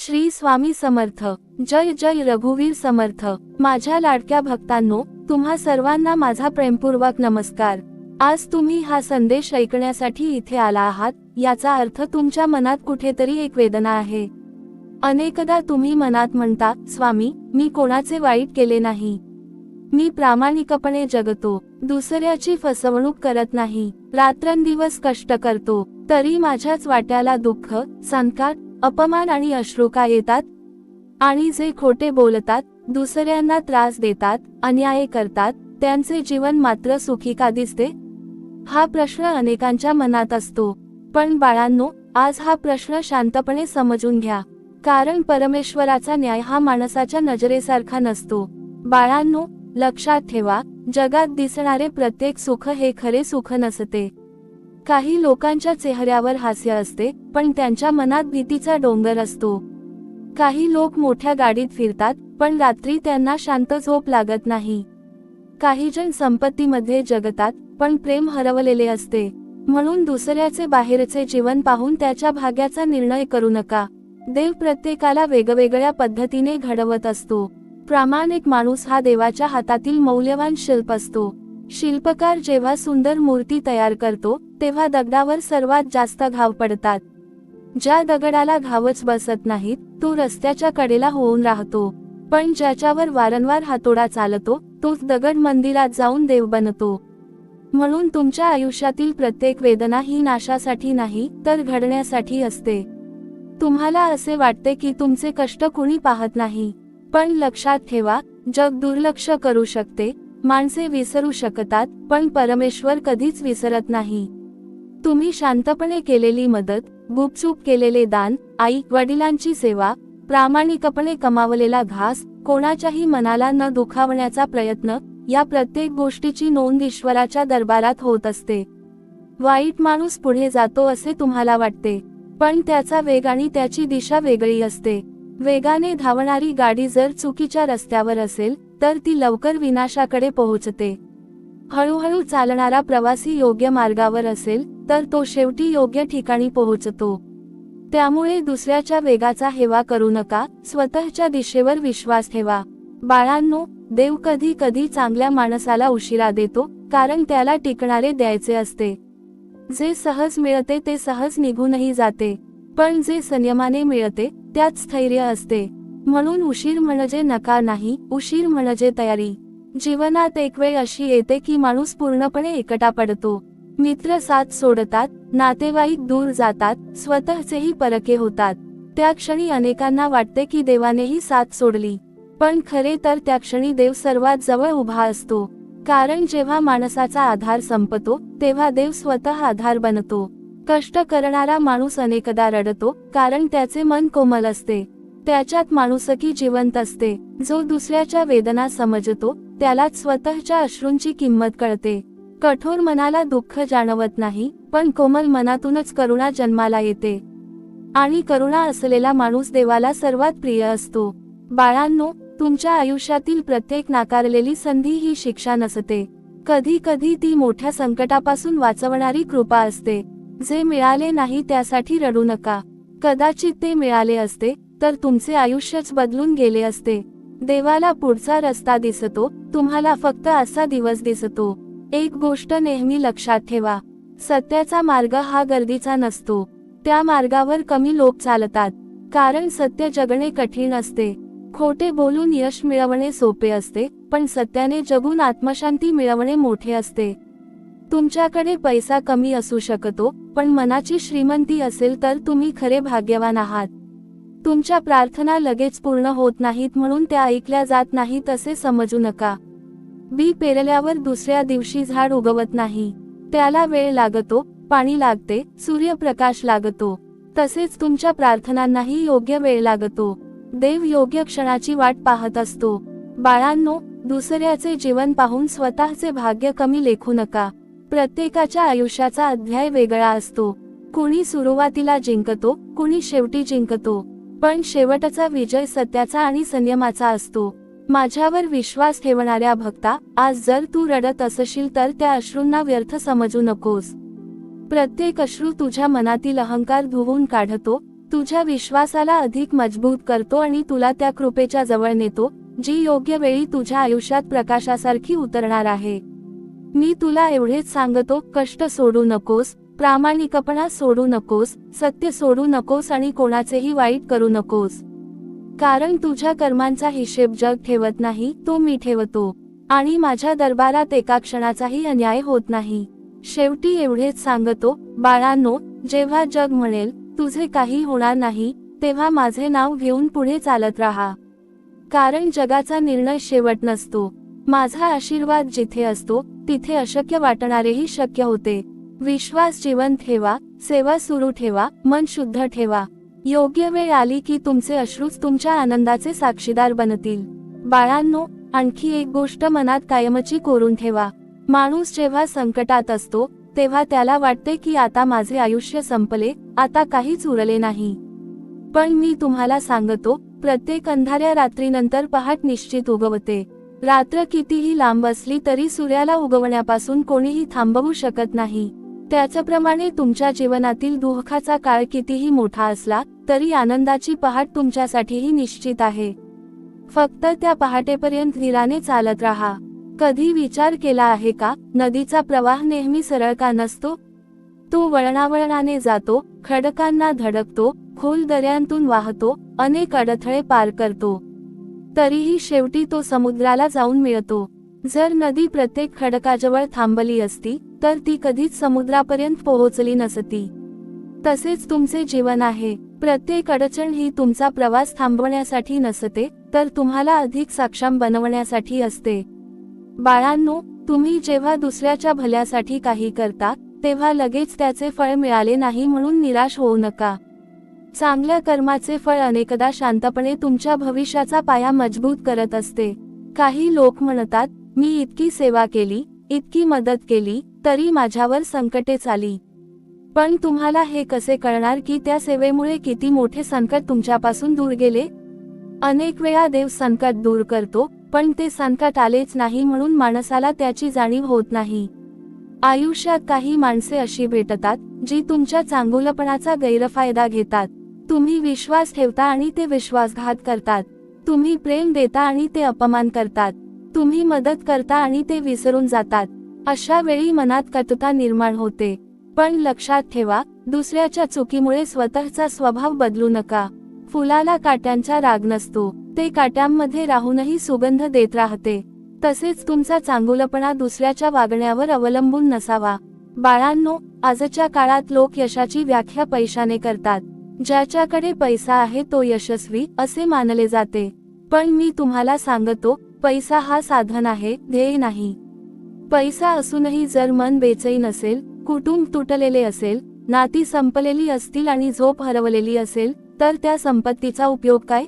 श्री स्वामी समर्थ. जय जय रघुवीर समर्थ. माझ्या लाडक्या भक्तांनो, तुम्हा सर्वांना माझा प्रेमपूर्वक नमस्कार. आज तुम्ही हा संदेश ऐकण्यासाठी इथे आला आहात, याचा अर्थ तुमच्या मनात कुठेतरी एक वेदना आहे. अनेकदा तुम्ही मनात म्हणता, स्वामी, मी कोणाचे वाईट केले नाही. मी प्रामाणिकपणे जगतो, दुसऱ्याची फसवणूक करत नाही, रात्रंदिवस कष्ट करतो, तरी माझ्याच वाट्याला दुःख, संकट, अपमान आणि अश्रू का येतात? आणि जे खोटे बोलतात, दुसऱ्यांना त्रास देतात, अन्याय करतात, त्यांचे जीवन मात्र सुखी का दिसते? हा प्रश्न अनेकांच्या मनात असतो. पण बाळांनो, आज हा प्रश्न शांतपणे समजून घ्या, कारण परमेश्वराचा न्याय हा माणसाच्या नजरेसारखा नसतो. बाळांनो, लक्षात ठेवा, जगात दिसणारे प्रत्येक सुख हे खरे सुख नसते. काही लोकांच्या चेहऱ्यावर हास्य असते, पण त्यांच्या मनात भीतीचा डोंगर असतो. काही लोक मोठ्या गाडीत फिरतात, पण रात्री त्यांना शांत झोप लागत नाही. काही जण संपत्तीमध्ये जगतात, पण प्रेम हरवलेले असते. म्हणून दुसऱ्याचे बाहेरचे जीवन पाहून त्याच्या भाग्याचा निर्णय करू नका. देव प्रत्येकाला वेगवेगळ्या पद्धतीने घडवत असतो. प्रामाणिक माणूस हा देवाच्या हातातील मौल्यवान शिल्प असतो. शिल्पकार जेव्हा सुंदर मूर्ती तयार करतो, तेव्हा दगडावर सर्वात जास्त घाव पडतात. ज्या दगडाला घावच बसत नाहीत, तो रस्त्याच्या कडेला होऊन राहतो. पण ज्याच्यावर वारंवार हातोडा चालतो, तोच दगड मंदिरात जाऊन देव बनतो. म्हणून तुमच्या आयुष्यातील प्रत्येक वेदना ही नाशासाठी नाही, तर घडण्यासाठी असते. तुम्हाला असे वाटते की तुमचे कष्ट कुणी पाहत नाही, पण लक्षात ठेवा, जग दुर्लक्ष करू शकते, माणसे विसरू शकतात, पण परमेश्वर कधीच विसरत नाही. तुम्ही शांतपणे केलेली मदत, गुपचूप केलेले दान, आई वडिलांची सेवा, प्रामाणिकपणे कमावलेला घास, कोणाच्याही मनाला न दुखावण्याचा प्रयत्न, या प्रत्येक गोष्टीची नोंद ईश्वराच्या दरबारात होत असते. वाईट माणूस पुढे जातो असे तुम्हाला वाटते, पण त्याचा वेग आणि त्याची दिशा वेगळी असते. वेगाने धावणारी गाडी जर चुकीच्या रस्त्यावर असेल, तर ती लवकर विनाशाकडे पोहोचते. हळूहळू चालणारा प्रवासी योग्य मार्गावर असेल, तर तो शेवटी योग्य ठिकाणी पोहोचतो. त्यामुळे दुसऱ्याच्या वेगाचा हेवा करू नका, स्वतःच्या दिशेवर विश्वास ठेवा. बाळांनो, देव कधी कधी चांगल्या माणसाला उशिरा देतो, कारण त्याला टिकणारे द्यायचे असते. जे सहज मिळते ते सहज निघूनही जाते, पण जे संयमाने मिळते, त्यात स्थैर्य असते. म्हणून उशीर म्हणजे नकार नाही, उशीर म्हणजे तयारी. जीवनात एक वेळ अशी येते की माणूस पूर्णपणे एकटा पडतो. मित्र साथ सोडतात, नातेवाईक दूर जातात, स्वतःचेही परके होतात. त्या क्षणी अनेकांना वाटते की देवानेही साथ सोडली, पण खरे तर त्या क्षणी देव सर्वात जवळ उभा असतो. कारण जेव्हा माणसाचा आधार संपतो, तेव्हा देव स्वतः आधार बनतो. कष्ट करणारा माणूस अनेकदा रडतो, कारण त्याचे मन कोमल असते, त्याच्यात माणुसकी जिवंत असते. जो दुसऱ्याच्या वेदना समजतो, त्यालाच स्वतःच्या अश्रूंची किंमत कळते. कठोर मनाला दुःख जाणवत नाही, पण कोमल मनातूनच करुणा जन्माला येते. आणि करुणा असलेला माणूस देवाला सर्वात प्रिय असतो. बाळांनो, तुमच्या आयुष्यातील प्रत्येक नाकारलेली संधी ही शिक्षा नसते. कधी कधी ती मोठ्या संकटापासून वाचवणारी कृपा असते. जे मिळाले नाही त्यासाठी रडू नका. कदाचित ते मिळाले असते, तर तुमचे आयुष्यच बदलून गेले असते. देवाला पुढचा रस्ता दिसतो, तुम्हाला फक्त असा दिवस दिसतो. एक गोष्ट नेहमी लक्षात ठेवा, सत्याचा मार्ग हा गर्दीचा नसतो. त्या मार्गावर कमी लोक चालतात, कारण सत्य जगणे कठीण असते. खोटे बोलून यश मिळवणे सोपे असते, पण सत्याने जगून आत्मशांती मिळवणे मोठे असते. तुमच्याकडे पैसा कमी असू शकतो, पण मनाची श्रीमंती असेल तर तुम्ही खरे भाग्यवान आहात. तुमच्या प्रार्थना लगेच पूर्ण होत नाहीत म्हणून त्या ऐकल्या जात नाहीत असे समजू नका. बी पेरल्यावर दुसऱ्या दिवशी झाड उगवत नाही. त्याला वेळ लागतो, पाणी लागते, सूर्यप्रकाश लागतो. तसेच तुमच्या प्रार्थनांनाही योग्य वेळ लागतो. देव योग्य क्षणाची वाट पाहत असतो. बाळांनो, दुसऱ्याचे जीवन पाहून स्वतःचे भाग्य कमी लेखू नका. प्रत्येकाच्या आयुष्याचा अध्याय वेगळा असतो. कुणी सुरुवातीला जिंकतो, कुणी शेवटी जिंकतो, पण शेवटचा विजय सत्याचा आणि संयमाचा असतो. माझ्यावर विश्वास ठेवणाऱ्या भक्ता, आज जर तू रडत असशील तर त्या अश्रूंना व्यर्थ समजू नकोस. प्रत्येक अश्रू तुझ्या मनातील अहंकार धुवून काढतो, तुझ्या विश्वासाला अधिक मजबूत करतो आणि तुला त्या कृपेच्या जवळ नेतो, जी योग्य वेळी तुझ्या आयुष्यात प्रकाशासारखी उतरणार आहे. मी तुला एवढेच सांगतो, कष्ट सोडू नकोस, प्रामाणिकपणा सोडू नकोस, सत्य सोडू नकोस आणि कोणाचेही वाईट करू नकोस. कारण तुझ्या कर्मांचा हिशेब जग ठेवत नाही, तो मी ठेवतो. आणि माझ्या दरबारात एका क्षणाचाही अन्याय होत नाही. शेवटी एवढेच सांगतो, बाळांनो, जेव्हा जग म्हणेल तुझे काही होणार नाही, तेव्हा माझे नाव घेऊन पुढे चालत राहा. कारण जगाचा निर्णय शेवट नसतो. माझा आशीर्वाद जिथे असतो, तिथे अशक्य वाटणारेही शक्य होते. विश्वास जिवंत ठेवा, सेवा सुरू ठेवा, मन शुद्ध ठेवा. योग्य वेळ आली की तुमचे अश्रूच तुमच्या आनंदाचे साक्षीदार बनतील. बाळांनो, आणखी एक गोष्ट मनात कायमची कोरून ठेवा. माणूस जेव्हा संकटात असतो, तेव्हा त्याला वाटते की आता माझे आयुष्य संपले, आता काहीच उरले नाही. पण मी तुम्हाला सांगतो, प्रत्येक अंधाऱ्या रात्रीनंतर पहाट निश्चित उगवते. रात्र कितीही लांब असली तरी सूर्याला उगवण्यापासून कोणीही थांबवू शकत नाही. त्याचप्रमाणे तुमच्या जीवनातील दुःखाचा काळ कितीही मोठा असला तरी आनंदाची पहाट तुमच्यासाठीही निश्चित आहे. फक्त त्या पहाटेपर्यंत धीराने चालत राहा. कधी विचार केला आहे का, नदीचा प्रवाह नेहमी सरळ का नसतो? तो वळणावळणाने जातो, खडकांना धडकतो, खोल दऱ्यांतून वाहतो, अनेक अडथळे पार करतो. तरीही शेवटी तो समुद्राला जाऊन मिळतो. जर नदी प्रत्येक खडकाजवळ थांबली असती तर ती कधीच समुद्रापर्यंत पोहोचली नसती. तसेच तुमचे जीवन आहे. प्रत्येक अडचण ही तुमचा प्रवास थांबवण्यासाठी नसते, तर तुम्हाला अधिक सक्षम बनवण्यासाठी असते. बाळांनो, तुम्ही जेव्हा दुसऱ्याच्या भल्यासाठी काही करता, तेव्हा लगेच त्याचे फळ मिळाले नाही म्हणून निराश होऊ नका. चांगल्या कर्माचे फळ अनेकदा शांतपणे तुमच्या भविष्याचा पाया मजबूत करत असते. काही लोक म्हणतात, मी इतकी सेवा केली, इतकी मदत केली, तरी माझ्यावर संकटेच आली. पण तुम्हाला हे कसे कळणार की त्या सेवेमुळे किती मोठे संकट तुमच्यापासून दूर गेले? अनेक वेळा देव संकट दूर करतो, पण ते संकट आलेच नाही म्हणून माणसाला त्याची जाणीव होत नाही. आयुष्यात काही माणसे अशी भेटतात, जी तुमच्या चांगुलपणाचा गैरफायदा घेतात. तुम्ही विश्वास ठेवता आणि ते विश्वासघात करतात. तुम्ही प्रेम देता आणि ते अपमान करतात. तुम्ही मदत करता आणि ते विसरून जातात. अशा वेळी मनात कटुता निर्माण होते. पण लक्षात ठेवा, दुसऱ्याच्या चुकीमुळे स्वतःचा स्वभाव बदलू नका. फुलाला काट्यांचा राग नसतो, ते काट्यांमध्ये राहूनही सुगंध देत राहते. तसेच तुमचा चांगुलपणा दुसऱ्याच्या वागण्यावर अवलंबून नसावा. बाळांनो, आजच्या काळात लोक यशाची व्याख्या पैशाने करतात. ज्याच्याकडे पैसा आहे तो यशस्वी असे मानले जाते. पण मी तुम्हाला सांगतो, पैसा हा साधन आहे, ध्येय नाही. पैसा असूनही जर मन बेचैन असेल, कुटुंब तुटलेले असेल, नाती संपलेली असतील आणि झोप हरवलेली असेल, तर त्या संपत्तीचा उपयोग काय?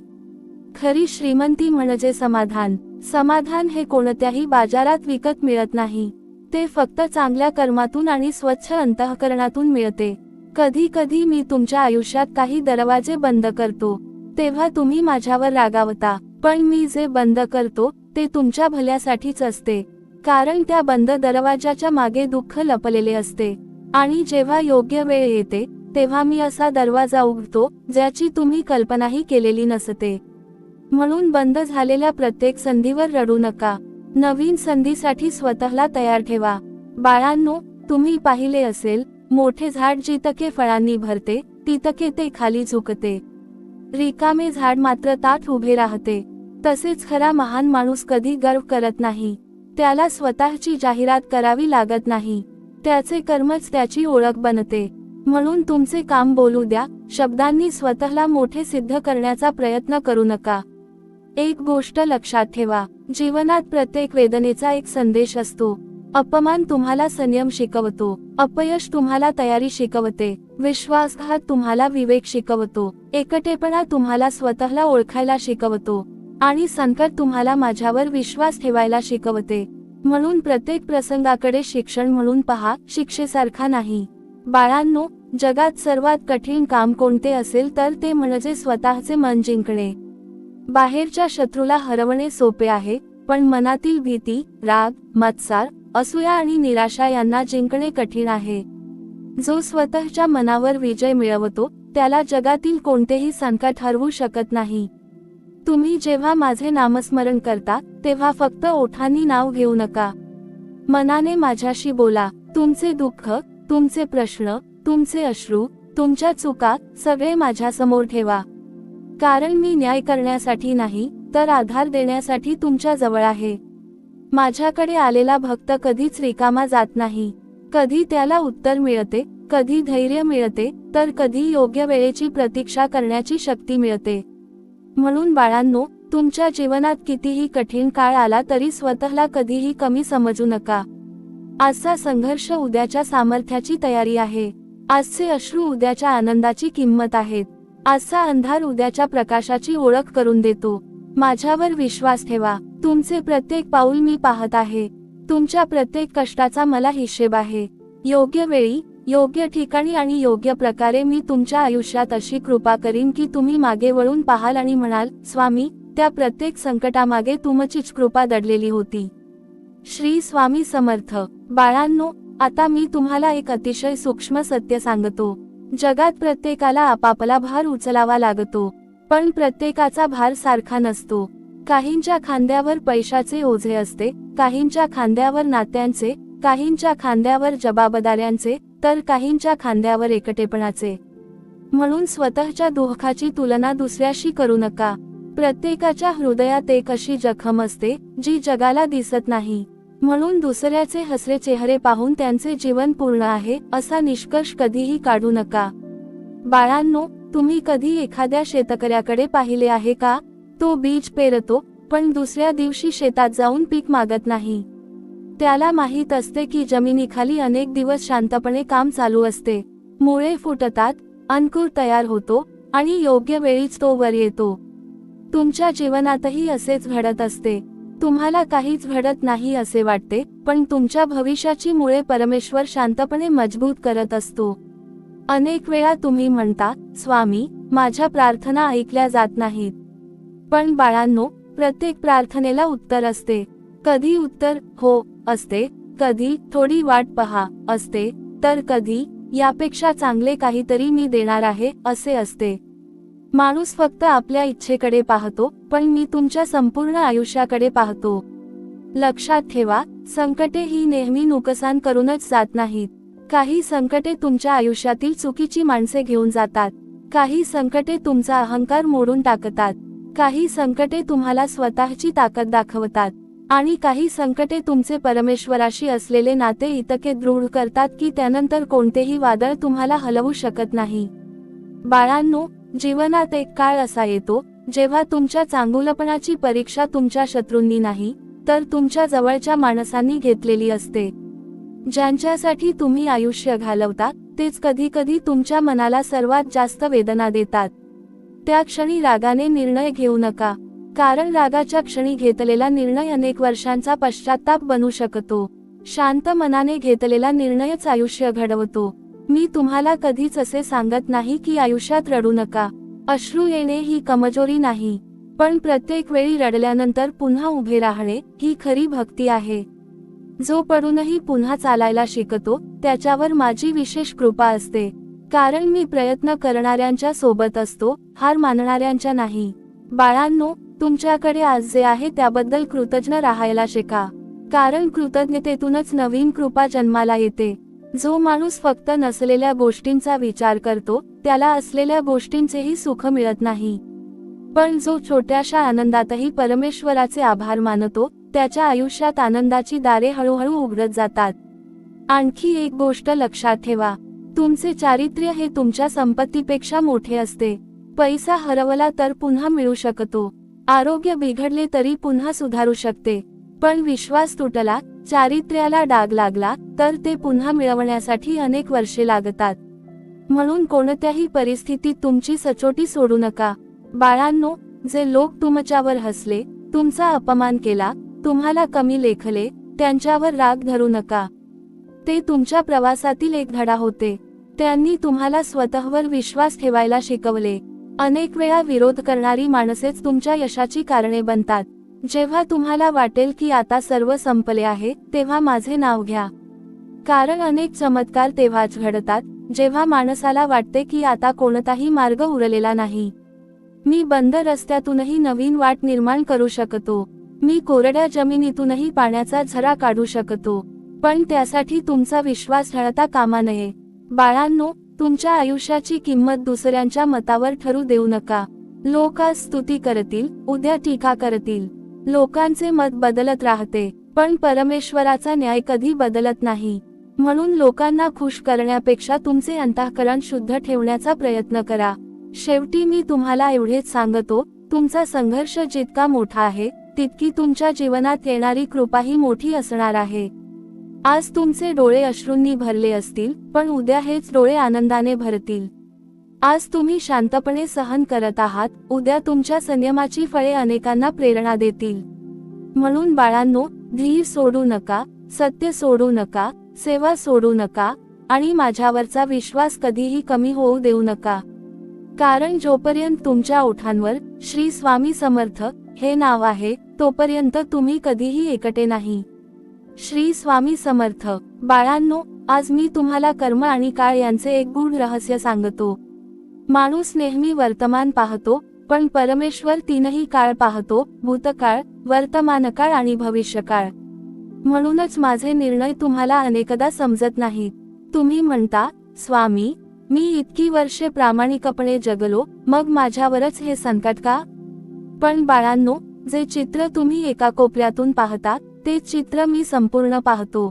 खरी श्रीमंती म्हणजे समाधान. समाधान हे कोणत्याही बाजारात विकत मिळत नाही. ते फक्त चांगल्या कर्मातून आणि स्वच्छ अंतःकरणातून मिळते. कधी कधी मी तुमच्या आयुष्यात काही दरवाजे बंद करतो, तेव्हा तुम्ही माझ्यावर रागावता. पण मी जे बंद करतो ते तुमच्या भल्यासाठीच असते. कारण त्या बंद दरवाजाच्या मागे दुःख लपलेले असते. आणि जेव्हा योग्य वेळ येते, तेव्हा मी असा दरवाजा उघडतो ज्याची तुम्ही कल्पनाही केलेली नसते. म्हणून बंद झालेल्या प्रत्येक संधीवर रडू नका. नवीन संधीसाठी स्वतःला तयार ठेवा. बाळांनो, तुम्ही पाहिले असेल, मोठे झाड जितके फळांनी भरते, तितके ते खाली झुकते. रिकामे झाड मात्र ताठ उभे राहते. तसेच खरा महान माणूस कधी गर्व करत नाही. त्याला स्वतःची जाहिरात करावी लागत नाही. त्याचे कर्मच त्याची ओळख बनते. म्हणून तुमचे काम बोलू द्या. शब्दांनी स्वतःला मोठे सिद्ध करण्याचा प्रयत्न करू नका. एक गोष्ट लक्षात ठेवा, जीवनात प्रत्येक वेदनेचा एक संदेश असतो. अपमान तुम्हाला संयम शिकवतो, अपयश तुम्हाला तयारी शिकवते, विश्वासघात तुम्हाला विवेक शिकवतो, एकटेपणा तुम्हाला स्वतःला ओळखायला शिकवतो, आणि संकट तुम्हाला माझ्यावर विश्वास ठेवायला शिकवते. म्हणून प्रत्येक प्रसंगाकडे शिक्षण म्हणून पहा, शिक्षेसारखा नाही. बाळांनो, जगात सर्वात कठीण काम कोणते असेल तर ते म्हणजे स्वतःचे मन जिंकणे. बाहेरच्या शत्रूला हरवणे सोपे आहे, पण मनातील भीती, राग, मत्सर, असूया आणि निराशा यांना जिंकणे कठीण आहे. जो स्वतःच्या मनावर विजय मिळवतो त्याला जगातील कोणतेही संकट हरवू शकत नाही. तुम्ही जेव्हा माझे नामस्मरण करता तेव्हा फक्त ओठांनी नाव घेऊ नका, मनाने माझ्याशी बोला. तुमचे दुःख, तुमचे प्रश्न, तुमचे अश्रू, तुमच्या चुका सगळे माझ्यासमोर ठेवा. कारण मी न्याय करण्यासाठी नाही तर आधार देण्यासाठी तुमच्या जवळ आहे. माझ्याकडे आलेला भक्त कधीच रिकामा जात नाही. कधी त्याला उत्तर मिळते, कधी धैर्य मिळते, तर कधी योग्य वेळेची प्रतीक्षा करण्याची शक्ती मिळते. म्हणून बाळांनो, तुमच्या जीवनात कितीही कठीण काळ आला तरी स्वतःला कधीही कमी समजू नका. आजचा संघर्ष उद्याच्या सामर्थ्याची तयारी आहे. आजचे अश्रू उद्याच्या आनंदाची किंमत आहेत. आजचा अंधार उद्याच्या प्रकाशाची ओळख करून देतो. माझ्यावर विश्वास ठेवा. तुमचे प्रत्येक पाऊल मी पाहत आहे. तुमच्या प्रत्येक कष्टाचा मला हिशेब आहे. योग्य वेळी, योग्य ठिकाणी आणि योग्य प्रकारे मी तुमच्या आयुष्यात अशी कृपा करीन की तुम्ही मागे वळून पाहाल आणि म्हणाल, स्वामी, त्या प्रत्येक संकटामागे तुमचीच कृपा दडलेली होती. श्री स्वामी समर्थ. बाळांनो, आता मी तुम्हाला एक अतिशय सूक्ष्म सत्य सांगतो. जगात प्रत्येकाला आपापला भार उचलावा लागतो, पण प्रत्येकाचा भार सारखा नसतो. काहींच्या खांद्यावर पैशाचे ओझे असते, काहींच्या खांद्यावर नात्यांचे, काहींच्या खांद्यावर जबाबदाऱ्यांचे, तर काहींच्या खांद्यावर एकटेपणाचे. म्हणून स्वतःच्या दुःखाची तुलना दुसऱ्याशी करू नका. प्रत्येकाच्या हृदयात एक अशी जखम असते जी जगाला दिसत नाही. म्हणून दुसऱ्याचे हसरे चेहरे पाहून त्यांचे जीवन पूर्ण आहे असा निष्कर्ष कधीही काढू नका. बाळांनो, तुम्ही कधी एखाद्या शेतकऱ्याकडे पाहिले आहे का? तो बीज पेरतो, पण दुसऱ्या दिवशी शेतात जाऊन पीक मागत नाही. त्याला माहीत असते की जमिनीखाली अनेक दिवस शांतपणे काम चालू असते. मुळे फुटतात, अंकुर तयार होतो आणि योग्य वेळीच तो वर येतो. तुमच्या जीवनातही असेच घडत असते. तुम्हाला काहीच घडत नाही असे वाटते, पण तुमच्या भविष्याची मुळे परमेश्वर शांतपणे मजबूत करत असतो. अनेक वेळा तुम्ही म्हणता, स्वामी, माझ्या प्रार्थना ऐकल्या जात नाहीत. पण बाळांनो, प्रत्येक प्रार्थनेला उत्तर असते. कधी उत्तर हो असते, कधी थोडी वाट पहा असते, तर कधी यापेक्षा चांगले काहीतरी मी देणार आहे असे असते. माणूस फक्त आपल्या इच्छेकडे पाहतो, पण मी तुमच्या संपूर्ण आयुष्याकडे पाहतो. लक्षात ठेवा, संकटे ही नेहमी नुकसान करूनच जात नाहीत. काही संकटे तुमच्या आयुष्यातील चुकीची माणसे घेऊन जातात. काही संकटे तुमचा अहंकार मोडून टाकतात. काही संकटे तुम्हाला स्वतःची ताकद दाखवतात. आणि काही संकटे तुमचे परमेश्वराशी असलेले नाते इतके दृढ करतात की त्यानंतर कोणतेही वादळ तुम्हाला हलवू शकत नाही. बाळांनो, जीवनात एक काळ असा येतो जेव्हा तुमच्या चांगुलपणाची परीक्षा तुमच्या शत्रूंनी नाही, तर तुमच्या जवळच्या माणसांनी घेतलेली असते. ज्यांच्यासाठी तुम्ही आयुष्य घालवता तेच कधी कधी तुमच्या मनाला सर्वात जास्त वेदना देतात. त्या क्षणी रागाने निर्णय घेऊ नका, कारण रागाच्या क्षणी घेतलेला निर्णय अनेक वर्षांचा पश्चाताप बनू शकतो. शांत मनाने घेतलेला निर्णयच आयुष्य घडवतो. मी तुम्हाला कधीच असे सांगत नाही की आयुष्यात रडू नका. अश्रू येणे ही कमजोरी नाही, पण प्रत्येक वेळी रडल्यानंतर पुन्हा उभे राहणे ही खरी भक्ती आहे. जो पडूनही पुन्हा चालायला शिकतो त्याच्यावर माझी विशेष कृपा असते. कारण मी प्रयत्न करणाऱ्यांच्या सोबत असतो, हार मानणाऱ्यांच्या नाही. बाळांनो, तुमच्याकडे आज जे आहे त्याबद्दल कृतज्ञ राहायला शिका, कारण कृतज्ञतेतूनच नवीन कृपा जन्माला येते. जो माणूस फक्त नसलेल्या गोष्टींचा विचार करतो त्याला असलेल्या गोष्टींचेही सुख मिळत नाही. पण जो छोट्याशा आनंदातही परमेश्वराचे आभार मानतो त्याच्या आयुष्यात आनंदाची दारे हळूहळू उघडत जातात. आणखी एक गोष्ट लक्षात ठेवा, तुमचे चारित्र्य हे तुमच्या संपत्तीपेक्षा मोठे असते. पैसा हरवला तर पुन्हा मिळू शकतो, आरोग्य बिघडले तरी पुन्हा सुधारू शकते, पण विश्वास तुटला, चारित्र्याला डाग लागला तर ते पुन्हा मिळवण्यासाठी अनेक वर्षे लागतात. म्हणून कोणत्याही परिस्थितीत तुमची सचोटी सोडू नका. बाळांनो, जे लोक तुमच्यावर हसले, तुमचा अपमान केला, तुम्हाला कमी लेखले, त्यांच्यावर राग धरू नका. ते तुमच्या प्रवासातील एक धडा होते. त्यांनी तुम्हाला स्वतःवर विश्वास ठेवायला शिकवले. अनेक वेळा विरोध करणारी माणसेच तुमच्या यशाची कारणे बनतात. जेव्हा तुम्हाला वाटेल की आता सर्व संपले आहे, तेव्हा माझे नाव घ्या, कारण अनेक चमत्कार तेव्हाच घडतात जेव्हा माणसाला वाटते की आता कोणताही मार्ग उरलेला नाही. मी बंद रस्त्यातूनही नवीन वाट निर्माण करू शकतो. मी कोरड्या जमिनीतूनही पाण्याचा झरा काढू शकतो. पण त्यासाठी तुमचा विश्वास ढळता कामा नये. बाळांनो, तुमच्या आयुष्याची किंमत दुसऱ्यांच्या मतावर ठरू देऊ नका. लोक आज स्तुती करतील, उद्या टीका करतील. लोकांचे मत बदलत राहते, पण परमेश्वराचा न्याय कधी बदलत नाही. म्हणून लोकांना खुश करण्यापेक्षा तुमचे अंतःकरण शुद्ध ठेवण्याचा प्रयत्न करा. शेवटी मी तुम्हाला एवढेच सांगतो, तुमचा संघर्ष जितका मोठा आहे, तितकी तुमच्या जीवनात येणारी कृपाही मोठी असणार आहे. आज तुमचे डोळे अश्रूंनी भरले असतील, पण उद्या हेच डोळे आनंदाने भरतील. आज तुम्ही शांतपणे सहन करत आहात, उद्या तुमच्या संयमाची फळे अनेकांना प्रेरणा देतील. म्हणून बाळांनो, धीर सोडू नका, सत्य सोडू नका, सेवा सोडू नका आणि माझ्यावरचा विश्वास कधीही कमी होऊ देऊ नका. कारण जोपर्यंत तुमच्या ओठांवर श्री स्वामी समर्थ हे नाव आहे, तोपर्यंत तुम्ही कधीही एकटे नाही. श्री स्वामी समर्थ. बाळांनो, आज मी तुम्हाला कर्म आणि काळ यांचे एक गूढ रहस्य सांगतो. माणूस नेहमी वर्तमान पाहतो, पण परमेश्वर तीनही काळ पाहतो, भूतकाळ, वर्तमानकाळ आणि भविष्यकाळ. म्हणूनच माझे निर्णय तुम्हाला अनेकदा समजत नाहीत. तुम्ही म्हणता, स्वामी, मी इतकी वर्षे प्रामाणिकपणे जगलो, मग माझ्यावरच हे संकट का? पण बाळांनो, जे चित्र तुम्ही एका कोपऱ्यातून पाहता, तेच चित्र मी संपूर्ण पाहतो.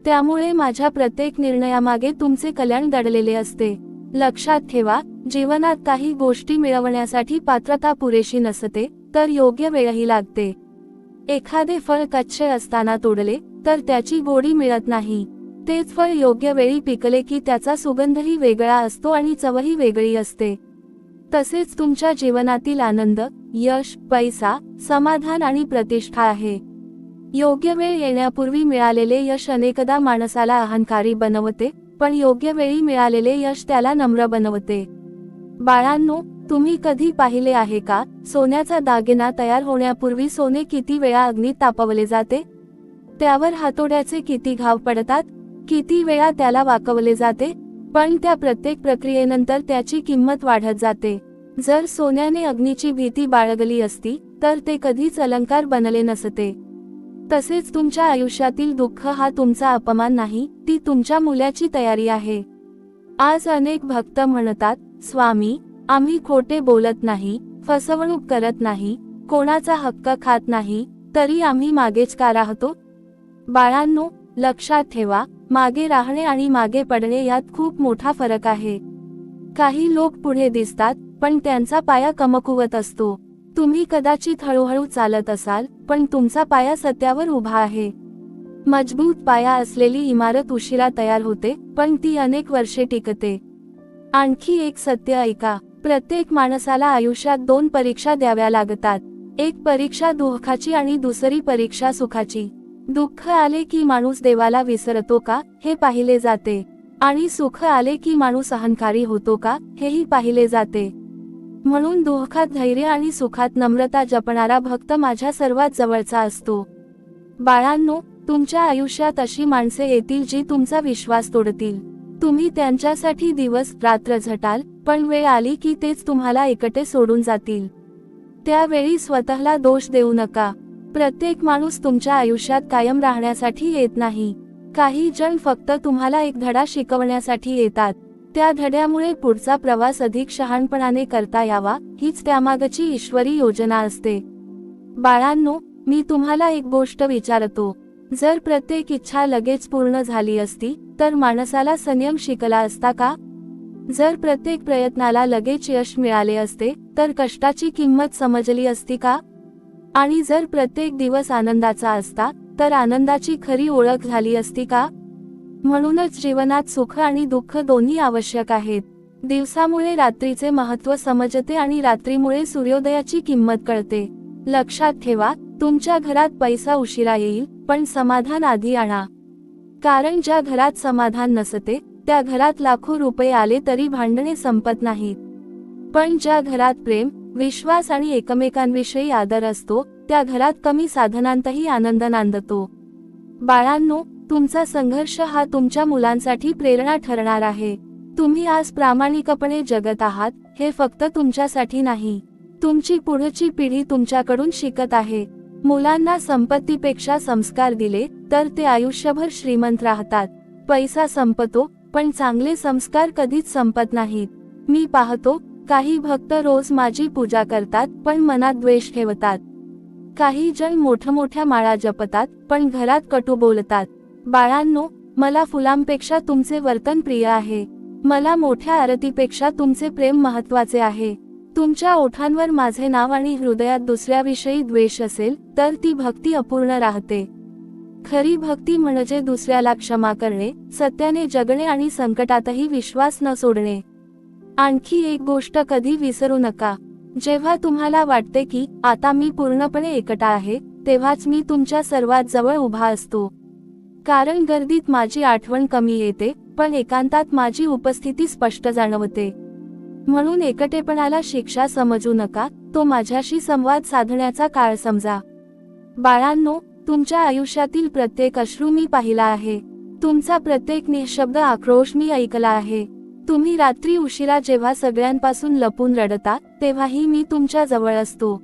त्यामुळे माझ्या प्रत्येक निर्णयामागे तुमचे कल्याण दडलेले असते. लक्षात ठेवा, जीवनात काही गोष्टी मिळवण्यासाठी पात्रता पुरेशी नसते, तर योग्य वेळही लागते. एखादे फळ कच्चे असताना तोडले तर त्याची गोडी मिळत नाही. तेच फळ योग्य वेळी पिकले की त्याचा सुगंधही वेगळा असतो आणि चवही वेगळी असते. तसेच तुमच्या जीवनातील आनंद, यश, पैसा, समाधान आणि प्रतिष्ठा आहे. योग्य वेळ येण्यापूर्वी मिळालेले यश अनेकदा माणसाला अहंकारी बनवते, पण योग्य वेळी मिळालेले यश त्याला नम्र बनवते. बाळांनो, तुम्ही कधी पाहिले आहे का, सोन्याचा दागिना तयार होण्यापूर्वी सोने किती वेळा अग्नीत तापवले जाते? त्यावर हातोड्याचे किती घाव पडतात, किती वेळा त्याला वाकवले जाते, पण त्या प्रत्येक प्रक्रियेनंतर त्याची किंमत वाढत जाते. जर सोन्याने अग्नीची भीती बाळगली असती, तर ते कधीच अलंकार बनले नसते. तसेच तुमच्या आयुष्यातील दुःख हा तुमचा अपमान नाही, ती तुमच्या मूल्याची तयारी आहे. आज अनेक भक्त म्हणतात, स्वामी, आम्ही खोटे बोलत नाही, फसवणूक करत नाही, कोणाचा हक्क खात नाही, तरी आम्ही मागेच का राहतो? बाळांनो, लक्षात ठेवा, मागे राहणे आणि मागे पडणे यात खूप मोठा फरक आहे. काही लोक पुढे दिसतात, पण त्यांचा पाया कमकुवत असतो. तुम्ही कदाचित हळूहळू चालत असाल, पण तुमचा पाया सत्यावर उभा आहे. मजबूत पाया असलेली इमारत उशिरा तयार होते, पण ती अनेक वर्षे टिकते. आणखी एक सत्य ऐका, प्रत्येक माणसाला आयुष्यात 2 परीक्षा द्याव्या लागतात. एक परीक्षा दुःखाची आणि दुसरी परीक्षा सुखाची. दुःख आले की माणूस देवाला विसरतो का, हे पाहिले जाते, आणि सुख आले की माणूस अहंकारी होतो का, हेही पाहिले जाते. म्हणून दुःखात धैर्य आणि सुखात नम्रता जपणारा भक्त माझ्या सर्वात जवळचा असतो. बाळांनो, तुमच्या आयुष्यात अशी माणसे येतील जी तुमचा विश्वास तोडतील. तुम्ही त्यांच्यासाठी दिवस रात्र झटाल, पण वेळ आली की तेच तुम्हाला एकटे सोडून जातील. त्यावेळी स्वतःला दोष देऊ नका. प्रत्येक माणूस तुमच्या आयुष्यात कायम राहण्यासाठी येत नाही. काही जण फक्त तुम्हाला एक धडा शिकवण्यासाठी येतात. त्या धड्यामुळे पुढचा प्रवास अधिक शहाणपणाने करता यावा, हीच त्यामागची ईश्वरी योजना असते. बाळांनो, मी तुम्हाला एक गोष्ट विचारतो, जर प्रत्येक इच्छा लगेच पूर्ण झाली असती, तर माणसाला संयम शिकला असता का? जर प्रत्येक प्रयत्नाला लगेच यश मिळाले असते, तर कष्टाची किंमत समजली असती का? आणि जर प्रत्येक दिवस आनंदाचा असता, तर आनंदाची खरी ओळख झाली असती का? म्हणूनच जीवनात सुख आणि दुःख दोन्ही आवश्यक आहेत. दिवसामुळे रात्रीचे महत्त्व समजते आणि रात्रीमुळे सूर्योदयाची किंमत कळते. लक्षात ठेवा, तुमच्या घरात पैसा उशिरा येईल, पण समाधान आधी आणा. कारण ज्या घरात समाधान नसते, त्या घरात लाखो रुपये आले तरी भांडणे संपत नाहीत. पण ज्या घरात प्रेम, विश्वास आणि एकमेकांविषयी आदर असतो, त्या घरात कमी साधनांतही आनंद नांदतो. बाळांनो, तुमचा संघर्ष हा तुमच्या मुलांसाठी प्रेरणा ठरणार आहे. तुम्ही आज प्रामाणिकपणे जगत आहात हे फक्त तुमच्यासाठी नाही, तुमची पुढची पिढी तुमच्याकडून शिकत आहे. मुलांना संपत्तीपेक्षा संस्कार दिले तर ते आयुष्यभर श्रीमंत राहतात. पैसा संपतो पण चांगले संस्कार कधीच संपत नाहीत. मी पाहतो काही भक्त रोज माझी पूजा करतात पण मनात द्वेष ठेवतात. काही जण मोठमोठ्या माळा जपतात पण घरात कटू बोलतात. बाळांनो, मला फुलांपेक्षा तुमचे वर्तन प्रिय आहे. मला मोठ्या आरतीपेक्षा तुमचे प्रेम महत्त्वाचे आहे. तुमच्या ओठांवर माझे नाव आणि हृदयात दुसऱ्याविषयी द्वेष असेल तर ती भक्ती अपूर्ण राहते. खरी भक्ती म्हणजे दुसऱ्याला क्षमा करणे, सत्याने जगणे आणि संकटातही विश्वास न सोडणे. आणखी एक गोष्ट कधी विसरू नका, जेव्हा तुम्हाला वाटते की आता मी पूर्णपणे एकटा आहे, तेव्हाच मी तुमच्या सर्वात जवळ उभा असतो. कारण गर्दीत माझी आठवण कमी येते पण एकांतात माझी उपस्थिती स्पष्ट जाणवते. म्हणून एकटेपणाला शिक्षा समजू नका, तो माझ्याशी संवाद साधण्याचा काळ समजा. बाळांनो, तुमच्या आयुष्यातील प्रत्येक अश्रू मी पाहिला आहे. तुमचा प्रत्येक निःशब्द आक्रोश मी ऐकला आहे. तुम्ही रात्री उशिरा जेव्हा सगळ्यांपासून लपून रडता तेव्हाही मी तुमच्या जवळ असतो.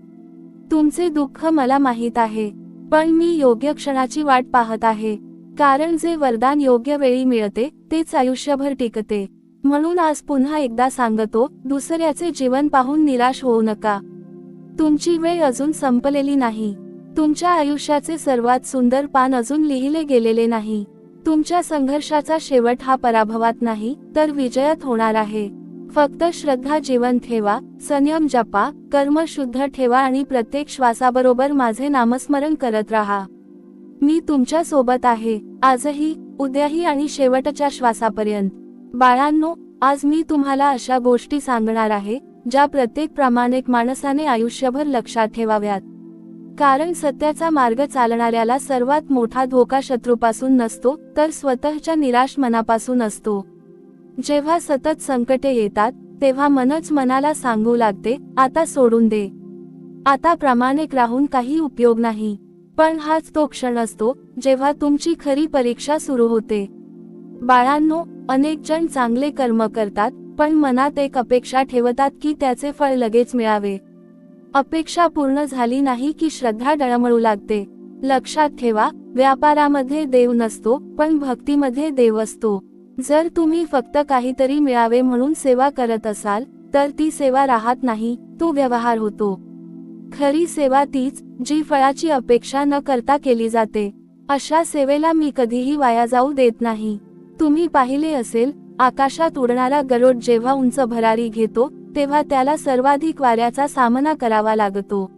तुमचे दुःख मला माहीत आहे, पण मी योग्य क्षणाची वाट पाहत आहे. कारण जे वरदान योग्य वेळी मिळते तेच आयुष्यभर टिकते. म्हणून आज पुन्हा एकदा सांगतो, दुसऱ्याचे जीवन पाहून निराश होऊ नका. तुमची वेळ अजून संपलेली नाही. तुमच्या आयुष्याचे सर्वात सुंदर पान अजून लिहिले गेलेले नाही. तुमच्या संघर्षाचा शेवट हा पराभवात नाही तर विजयात होणार आहे. फक्त श्रद्धा जीवन ठेवा, संयम जपा, कर्म शुद्ध ठेवा आणि प्रत्येक श्वासाबरोबर माझे नामस्मरण करत राहा. मी तुमच्या सोबत आहे, आजही, उद्याही आणि शेवटच्या श्वासापर्यंत. बाळांनो, आज मी तुम्हाला अशा गोष्टी सांगणार आहे ज्या प्रत्येक प्रामाणिक माणसाने आयुष्यभर लक्षात ठेवाव्यात. कारण सत्याचा मार्ग चालणाऱ्याला सर्वात मोठा धोका शत्रूपासून नसतो तर स्वतःच्या निराश मनापासून असतो. जेव्हा सतत संकटे येतात तेव्हा मनच मनाला सांगू लागते, आता सोडून दे, आता प्रामाणिक राहून काही उपयोग नाही. पण हाच तो क्षण असतो जेव्हा तुमची खरी परीक्षा सुरू होते. बाळांनो, अनेक जण चांगले कर्म करतात पण मनात एक अपेक्षा ठेवतात की त्याचे फळ लगेच मिळावे. अपेक्षा पूर्ण झाली नाही की श्रद्धा डळमळू लागते. लक्षात ठेवा, व्यापारामध्ये देव नसतो पण भक्तीमध्ये देव असतो. जर तुम्ही फक्त काहीतरी मिळावे म्हणून सेवा करत असाल तर ती सेवा राहत नाही, तो व्यवहार होतो. खरी सेवा तीच जी फळाची अपेक्षा न करता केली जाते. अशा सेवेला मी कधीही वाया जाऊ देत नाही. तुम्ही पाहिले असेल, आकाशात उडणारा गरुड जेव्हा उंच भरारी घेतो तेव्हा त्याला सर्वाधिक वाऱ्याचा सामना करावा लागतो.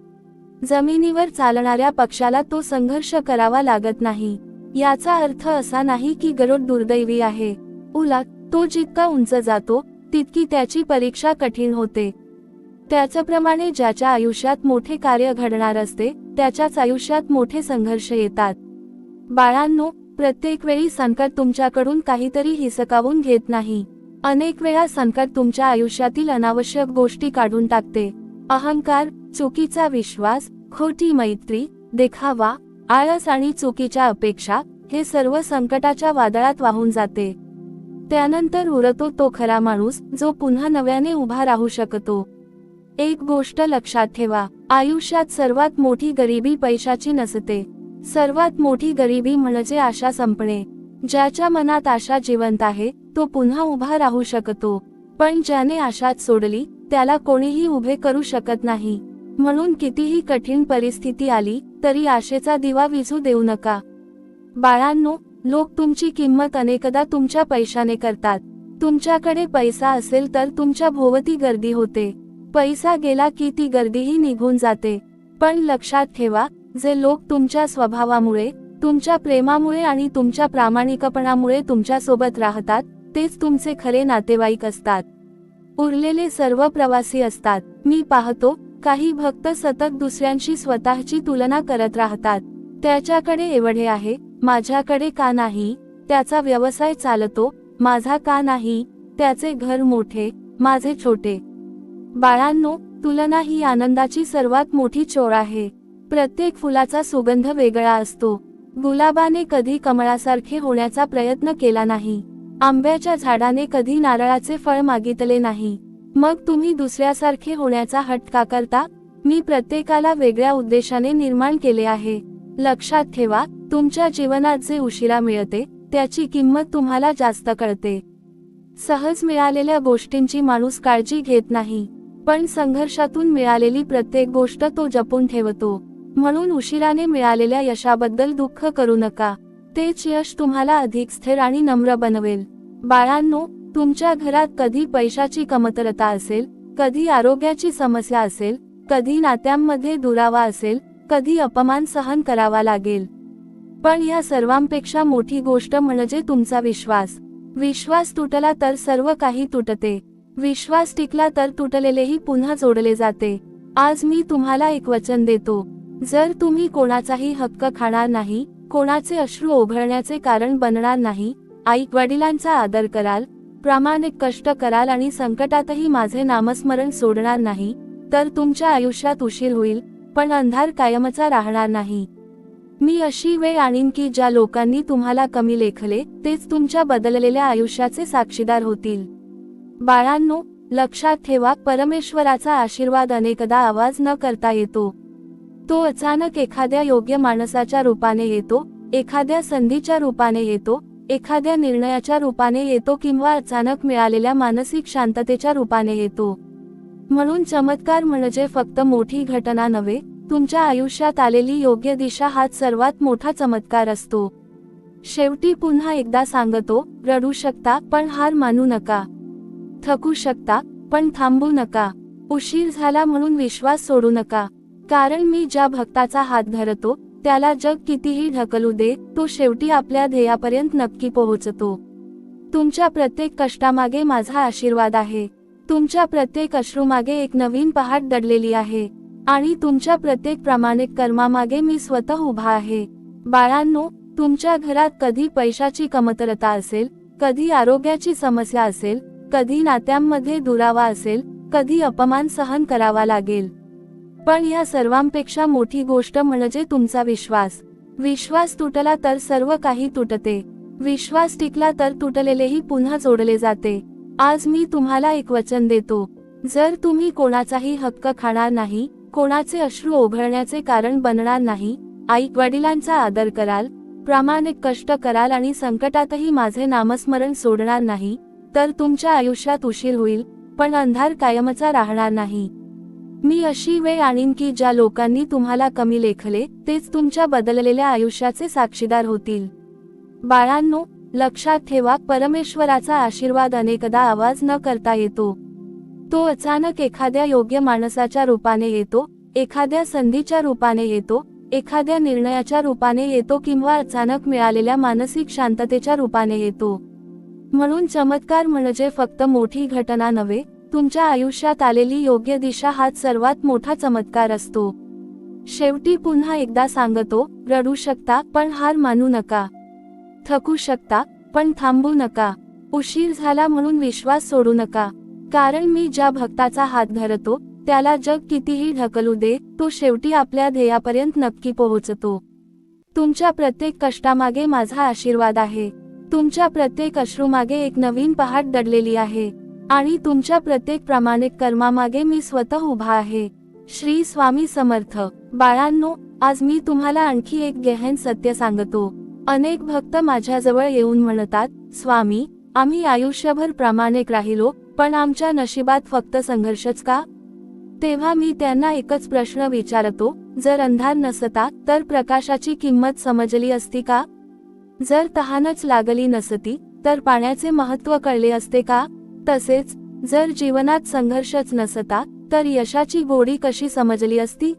जमिनीवर चालणाऱ्या पक्षाला तो संघर्ष करावा लागत नाही. याचा अर्थ असा नाही की गरुड दुर्दैवी आहे. उलट, तो जितका उंच जातो तितकी त्याची परीक्षा कठीण होते. त्याचप्रमाणे ज्याच्या आयुष्यात मोठे कार्य घडणार असते त्याच्याच आयुष्यात मोठे संघर्ष येतात. बाळांनो, प्रत्येक वेळी संकट तुमच्याकडून काहीतरी हिसकावून घेत नाही. अनेक वेळा संकट तुमच्या आयुष्यातील अनावश्यक गोष्टी काढून टाकते. अहंकार, चुकीचा विश्वास, खोटी मैत्री, देखावा, आळस आणि चुकीच्या अपेक्षा हे सर्व संकटाच्या वादळात वाहून जाते. त्यानंतर उरतो तो खरा माणूस जो पुन्हा नव्याने उभा राहू शकतो. एक गोष्ट लक्षात ठेवा, आयुष्यात सर्वात मोठी गरिबी पैशाची नसते. सर्वात मोठी गरिबी म्हणजे आशा संपणे. ज्याच्या मनात आशा जिवंत आहे तो पुन्हा उभा राहू शकतो. पण ज्याने आशाच सोडली त्याला कोणीही उभे करू शकत नाही. म्हणून कितीही कठीण परिस्थिती आली तरी आशेचा दिवा विझू देऊ नका. बाळांनो, लोक तुमची किंमत अनेकदा तुमच्या पैशाने करतात. तुमच्याकडे पैसा असेल तर तुमच्या भोवती गर्दी होते. पैसा गेला की ती गर्दीही निघून जाते. पण लक्षात ठेवा, जे लोक तुमच्या स्वभावामुळे, तुमच्या प्रेमामुळे आणि तुमच्या प्रामाणिकपणामुळे तुमच्या सोबत राहतात तेच तुमचे खरे नातेवाईक असतात. उरलेले सर्व प्रवासी असतात. मी पाहतो काही भक्त सतत दुसऱ्यांशी स्वतःची तुलना करत राहतात. त्याच्याकडे एवढे आहे, माझ्याकडे का नाही? त्याचा व्यवसाय चालतो, माझा का नाही? त्याचे घर मोठे, माझे छोटे. बाळांनो, तुलना ही आनंदाची सर्वात मोठी चोर आहे. प्रत्येक फुलाचा सुगंध वेगळा असतो. गुलाबाने कधी कमळासारखे होण्याचा प्रयत्न केला नाही. आंब्याच्या झाडाने कधी नारळाचे फळ मागितले नाही, मग तुम्ही दुसऱ्यासारखे होण्याचा हट्ट का करता? मी प्रत्येकाला वेगळ्या उद्देशाने निर्माण केले आहे. लक्षात ठेवा, तुमच्या जीवनात जे उशिरा मिळते त्याची किंमत तुम्हाला जास्त कळते. सहज मिळालेल्या गोष्टींची माणूस काळजी घेत नाही, पण संघर्षातून मिळालेली प्रत्येक गोष्ट तो जपून ठेवतो. म्हणून उशिराने मिळालेल्या यशाबद्दल दुःख करू नका. तेच यश तुम्हाला अधिक स्थिर आणि नम्र बनवेल. बाळांनो, तुमच्या घरात कधी पैशाची कमतरता असेल, कधी आरोग्याची समस्या असेल, कधी नात्यांमध्ये दुरावा असेल, कधी अपमान सहन करावा लागेल. पण या सर्वांपेक्षा मोठी गोष्ट म्हणजे तुमचा विश्वास. विश्वास तुटला तर सर्व काही तुटते. विश्वास टिकला तर तुटलेलेही पुन्हा जोडले जाते. आज मी तुम्हाला एक वचन देतो. जर तुम्ही कोणाचाही हक्क खाणार नाही, कोणाचे अश्रू ओघळण्याचे कारण बनणार नाही, आई वडिलांचा आदर कराल, प्रामाणिक कष्ट कराल आणि संकटातही माझे नामस्मरण सोडणार नाही, तर तुमच्या आयुष्यात उशीर होईल, पण अंधार कायमचा राहणार नाही. मी अशी वेळ आणीन की ज्या लोकांनी तुम्हाला कमी लेखले तेच तुमच्या बदललेल्या आयुष्याचे साक्षीदार होतील. बाळांनो, लक्षात ठेवा, परमेश्वराचा आशीर्वाद अनेकदा आवाज न करता येतो. तो अचानक एखाद्या योग्य माणसाच्या रूपाने येतो, एखाद्या संधीच्या रूपाने येतो, एखाद्या निर्णयाच्या रूपाने येतो किंवा अचानक मिळालेल्या मानसिक शांततेच्या रूपाने येतो. म्हणून चमत्कार म्हणजे फक्त मोठी घटना नव्हे, तुमच्या आयुष्यात आलेली योग्य दिशा हाच सर्वात मोठा चमत्कार असतो. शेवटी पुन्हा एकदा सांगतो, रडू शकता पण हार मानू नका. थकू शकता पण थांबू नका. उशीर झाला म्हणून विश्वास सोडू नका. कारण मी ज्या भक्ताचा हात धरतो त्याला जग कितीही ढकलू दे, तो शेवटी आपल्या ध्येयापर्यंत नक्की पोहोचतो. तुमच्या प्रत्येक कष्टामागे माझा आशीर्वाद आहे. तुमच्या प्रत्येक अश्रूमागे एक नवीन पहाट दडलेली आहे. आणि तुमच्या प्रत्येक प्रामाणिक कर्मामागे मी स्वतः उभा आहे. बाळांनो, तुमच्या घरात कधी पैशाची कमतरता असेल, कधी आरोग्याची समस्या असेल, कधी नात्यांमध्ये दुरावा असेल, कधी अपमान सहन करावा लागेल. पण या सर्वांपेक्षा मोठी गोष्ट म्हणजे तुमचा विश्वास. विश्वास तुटला तर सर्व काही तुटते. विश्वास टिकला तर तुटलेलेही पुन्हा जोडले जाते. आज मी तुम्हाला एक वचन देतो. जर तुम्ही कोणाचाही हक्क खाणार नाही, कोणाचे अश्रू ओघळण्याचे कारण बनणार नाही, आई वडिलांचा आदर कराल, प्रामाणिक कष्ट कराल आणि संकटातही माझे नामस्मरण सोडणार नाही, तर तुमच्या आयुष्यात उशीर होईल, पण अंधार कायमचा राहणार नाही. मी अशी वेळ आणीन की ज्या लोकांनी तुम्हाला कमी लेखले तेच तुमच्या बदललेल्या आयुष्याचे साक्षीदार होतील. बाळांनो, लक्षात ठेवा, परमेश्वराचा आशीर्वाद अनेकदा आवाज न करता येतो. तो अचानक एखाद्या योग्य माणसाच्या रूपाने येतो, एखाद्या संधीच्या रूपाने येतो, एखाद्या निर्णयाच्या रूपाने येतो किंवा अचानक मिळालेल्या मानसिक शांततेच्या रूपाने येतो. म्हणून चमत्कार म्हणजे फक्त मोठी घटना नव्हे, तुमच्या आयुष्यात आलेली योग्य दिशा हाच सर्वात मोठा चमत्कार असतो. शेवटी पुन्हा एकदा सांगतो, रडू शकता पण हार मानू नका. थकू शकता पण थांबू नका. उशीर झाला म्हणून विश्वास सोडू नका. कारण मी ज्या भक्ताचा हात धरतो त्याला जग कितीही ढकलू दे, तो शेवटी आपल्या ध्येयापर्यंत नक्की पोहोचतो. तुमच्या प्रत्येक कष्टामागे माझा आशीर्वाद आहे. तुमच्या प्रत्येक अश्रूमागे एक नवीन पहाट दडलेली आहे. आणि तुमच्या प्रत्येक प्रामाणिक कर्मामागे मी स्वतः उभा आहे. श्री स्वामी समर्थ. बाळांनो, आज मी तुम्हाला आणखी एक गहन सत्य सांगतो. अनेक भक्त माझ्याजवळ येऊन म्हणतात, स्वामी, आम्ही आयुष्यभर प्रामाणिक राहिलो, पण आमच्या नशिबात फक्त संघर्षच का? तेव्हा मी त्यांना एकच प्रश्न विचारतो, जर अंधार नसता तर प्रकाशाची किंमत समजली असती का? जर तहानच लागली नसती तर पाण्याचे महत्त्व कळले असते का? तसेच जर जीवनात संघर्षच नसता तर यशाची गोडी कशी समजली असती?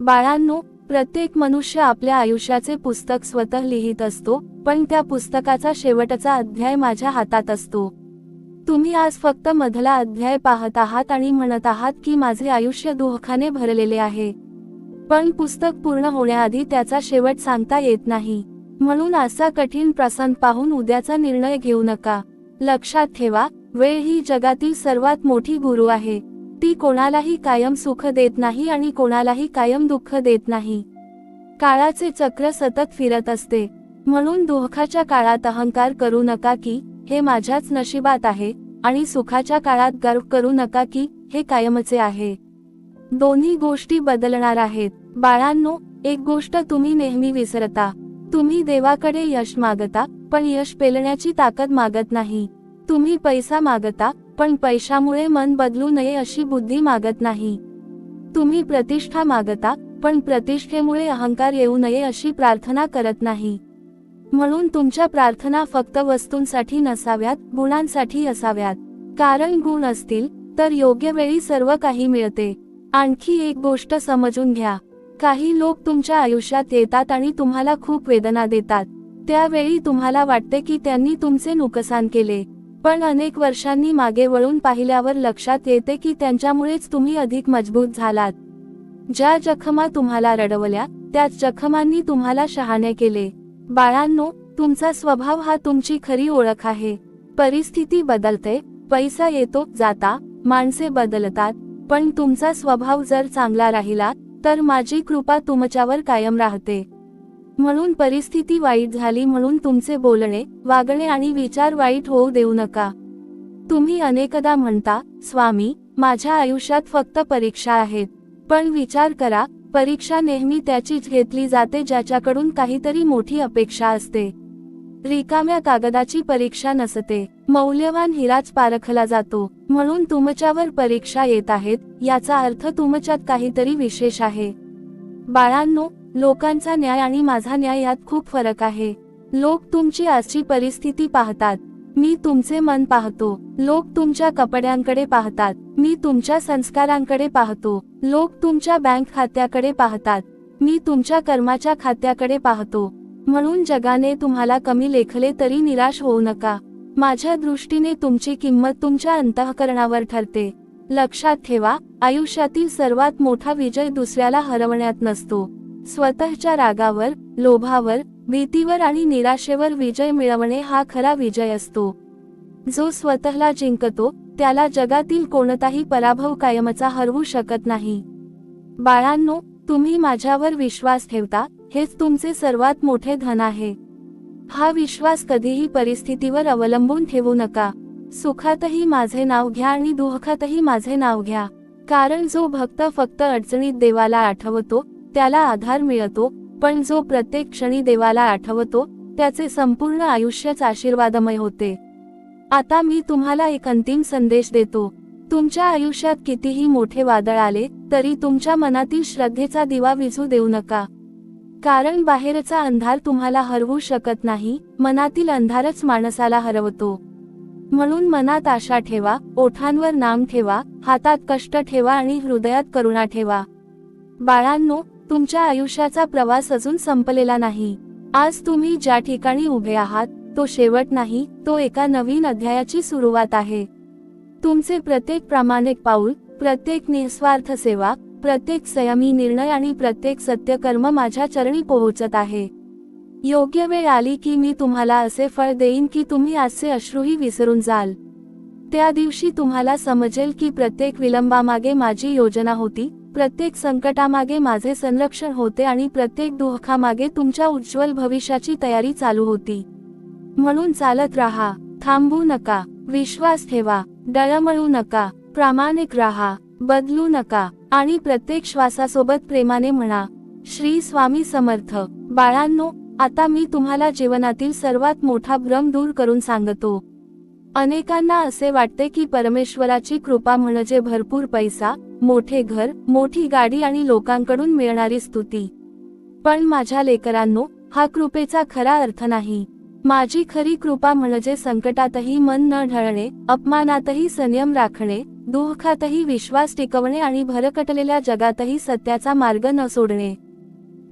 बाळांनो, प्रत्येक मनुष्य आपल्या आयुष्याचे पुस्तक स्वतः लिहित असतो, पण त्या पुस्तकाचा शेवटचा अध्याय माझ्या हातात असतो. तुम्ही आज फक्त मधला अध्याय पाहत आहात आणि म्हणत आहात की माझे आयुष्य दुःखाने भरलेले आहे. पण पुस्तक पूर्ण होण्याआधी त्याचा शेवट सांगता येत नाही. म्हणून असा कठीण प्रसंग पाहून उद्याचा निर्णय घेऊ नका. लक्षात ठेवा, वेळ ही जगातील सर्वात मोठी गुरु आहे. ती कोणालाही कायम सुख देत नाही आणि कोणालाही कायम दुःख देत नाही. काळाचे चक्र सतत फिरत असते. म्हणून दुःखाच्या काळात अहंकार करू नका की हे माझ्याच नशिबात आहे, आणि सुखाच्या काळात गर्व करू नका की हे कायमचे आहे. दोन्ही गोष्टी बदलणार आहेत. बाळांनो, एक गोष्ट तुम्ही नेहमी विसरता. तुम्ही देवाकडे यश मागता, पण यश पेलण्याची ताकद मागत नाही. तुम्ही पैसा मागता, पण पैशामुळे मन बदलू नये अशी बुद्धी मागत नाही. तुम्ही प्रतिष्ठा मागता, पण प्रतिष्ठेमुळे अहंकार येऊ नये अशी प्रार्थना करत नाही. म्हणून तुमच्या प्रार्थना फक्त वस्तूंसाठी नसाव्यात, गुणांसाठी असाव्यात. कारण गुण असतील तर योग्य वेळी सर्व काही मिळते. आणखी एक गोष्ट समजून घ्या. काही लोक तुमच्या आयुष्यात येतात आणि तुम्हाला खूप वेदना देतात. त्यावेळी तुम्हाला वाटते की त्यांनी तुमचे नुकसान केले, पण अनेक वर्षांनी मागे वळून पाहिल्यावर लक्षात येते की त्यांच्यामुळेच तुम्ही अधिक मजबूत झालात. ज्या जखमा तुम्हाला रडवल्या, त्याच जखमांनी तुम्हाला शहाणे केले. बाळांनो, तुमचा स्वभाव हा तुमची खरी ओळख आहे. परिस्थिती बदलते, पैसा येतो जाता, माणसे बदलतात, पण तुमचा स्वभाव जर चांगला राहिला तर माझी कृपा तुमच्यावर कायम राहते. म्हणून परिस्थिती वाईट झाली म्हणून तुमचे बोलणे, वागणे आणि विचार वाईट होऊ देऊ नका. तुम्ही अनेकदा म्हणता, स्वामी, माझ्या आयुष्यात फक्त परीक्षा आहेत. पण विचार करा, परीक्षा नेहमी त्याचीच घेतली जाते ज्याच्याकडून काहीतरी मोठी अपेक्षा असते. रिकाम्या कागदाची परीक्षा नसते. मौल्यवान हिराच पारखला जातो. म्हणून तुमच्यावर परीक्षा येत आहेत, याचा अर्थ तुमच्यात काहीतरी विशेष आहे. बाळांनो, लोकांचा न्याय आणि माझा न्याय यात खूप फरक आहे. लोक तुमची आजची परिस्थिती पाहतात, मी तुमचे मन पाहतो. लोक तुमच्या कपड्यांकडे पाहतात, मी तुमच्या संस्कारांकडे पाहतो. लोक तुमच्या बँक खात्याकडे पाहतात, मी तुमच्या कर्माच्या खात्याकडे पाहतो. म्हणून जगाने तुम्हाला कमी लेखले तरी निराश होऊ नका. माझ्या दृष्टीने तुमची किंमत तुमच्या अंतःकरणावर ठरते. लक्षात ठेवा, आयुष्यातील सर्वात मोठा विजय दुसऱ्याला हरवण्यात नसतो. स्वतःच्या रागावर, लोभावर, भीतीवर आणि निराशेवर विजय मिळवणे हा खरा विजय असतो. जो स्वतःला जिंकतो त्याला जगातील कोणताही पराभव कायमचा हरवू शकत नाही. बाळांनो, तुम्ही माझ्यावर विश्वास ठेवता, हेच तुमचे सर्वात मोठे धन आहे. हा विश्वास कधीही परिस्थितीवर अवलंबून ठेवू नका. सुखातही माझे नाव घ्या आणि दुःखातही माझे नाव घ्या. कारण जो भक्त फक्त अडचणीत देवाला आठवतो त्याला आधार मिळतो, पण जो प्रत्येक क्षणी देवाला आठवतो त्याचे संपूर्ण आयुष्यच आशीर्वादमय होते. आता मी तुम्हाला एक अंतिम संदेश देतो. तुमच्या आयुष्यात कितीही मोठे वादळ आले तरी तुमच्या मनातील श्रद्धेचा दिवा विझू देऊ नका. कारण बाहेरचा अंधार तुम्हाला हरवू शकत नाही, मनातील अंधारच माणसाला हरवतो. म्हणून मनात आशा ठेवा, ओठांवर नाम ठेवा, हातात कष्ट ठेवा आणि हृदयात करुणा ठेवा. बाळांनो, तुमच्या आयुष्याचा प्रवास अजून संपलेला नाही. आज तुम्ही ज्या ठिकाणी उभे आहात तो शेवट नाही, तो एका नवीन अध्यायाची सुरुवात आहे. तुमचे प्रत्येक प्रामाणिक पाऊल, प्रत्येक निस्वार्थ सेवा, प्रत्येक संयमी निर्णय आणि प्रत्येक सत्यकर्म माझ्या चरणी पोहोचत आहे. योग्य वेळ आली की मी तुम्हाला असे फळ देईन की तुम्ही आजचे अश्रूही विसरून जाल. त्या दिवशी तुम्हाला समजेल की प्रत्येक विलंबामागे माझी योजना होती, प्रत्येक संकटामागे माझे संरक्षण होते आणि प्रत्येक दुःखामागे तुमच्या उज्ज्वल भविष्याची तयारी चालू होती. म्हणून चालत राहा, थांबू नका, विश्वास ठेवा, डळमळू नका, प्रामाणिक राहा, बदलू नका आणि प्रत्येक श्वासासोबत प्रेमाने म्हणा, श्री स्वामी समर्थ. बाळांनो, आता मी तुम्हाला जीवनातील सर्वात मोठा भ्रम दूर करून सांगतो. अनेकांना असे वाटते की परमेश्वराची कृपा म्हणजे भरपूर पैसा, मोठे घर, मोठी गाडी आणि लोकांकडून मिळणारी स्तुती. पण माझ्या लेकरांनो, हा कृपेचा खरा अर्थ नाही. माझी खरी कृपा म्हणजे संकटातही मन न ढळणे, अपमानातही संयम राखणे, दुःखातही विश्वास टिकवणे आणि भरकटलेल्या जगातही सत्याचा मार्ग न सोडणे.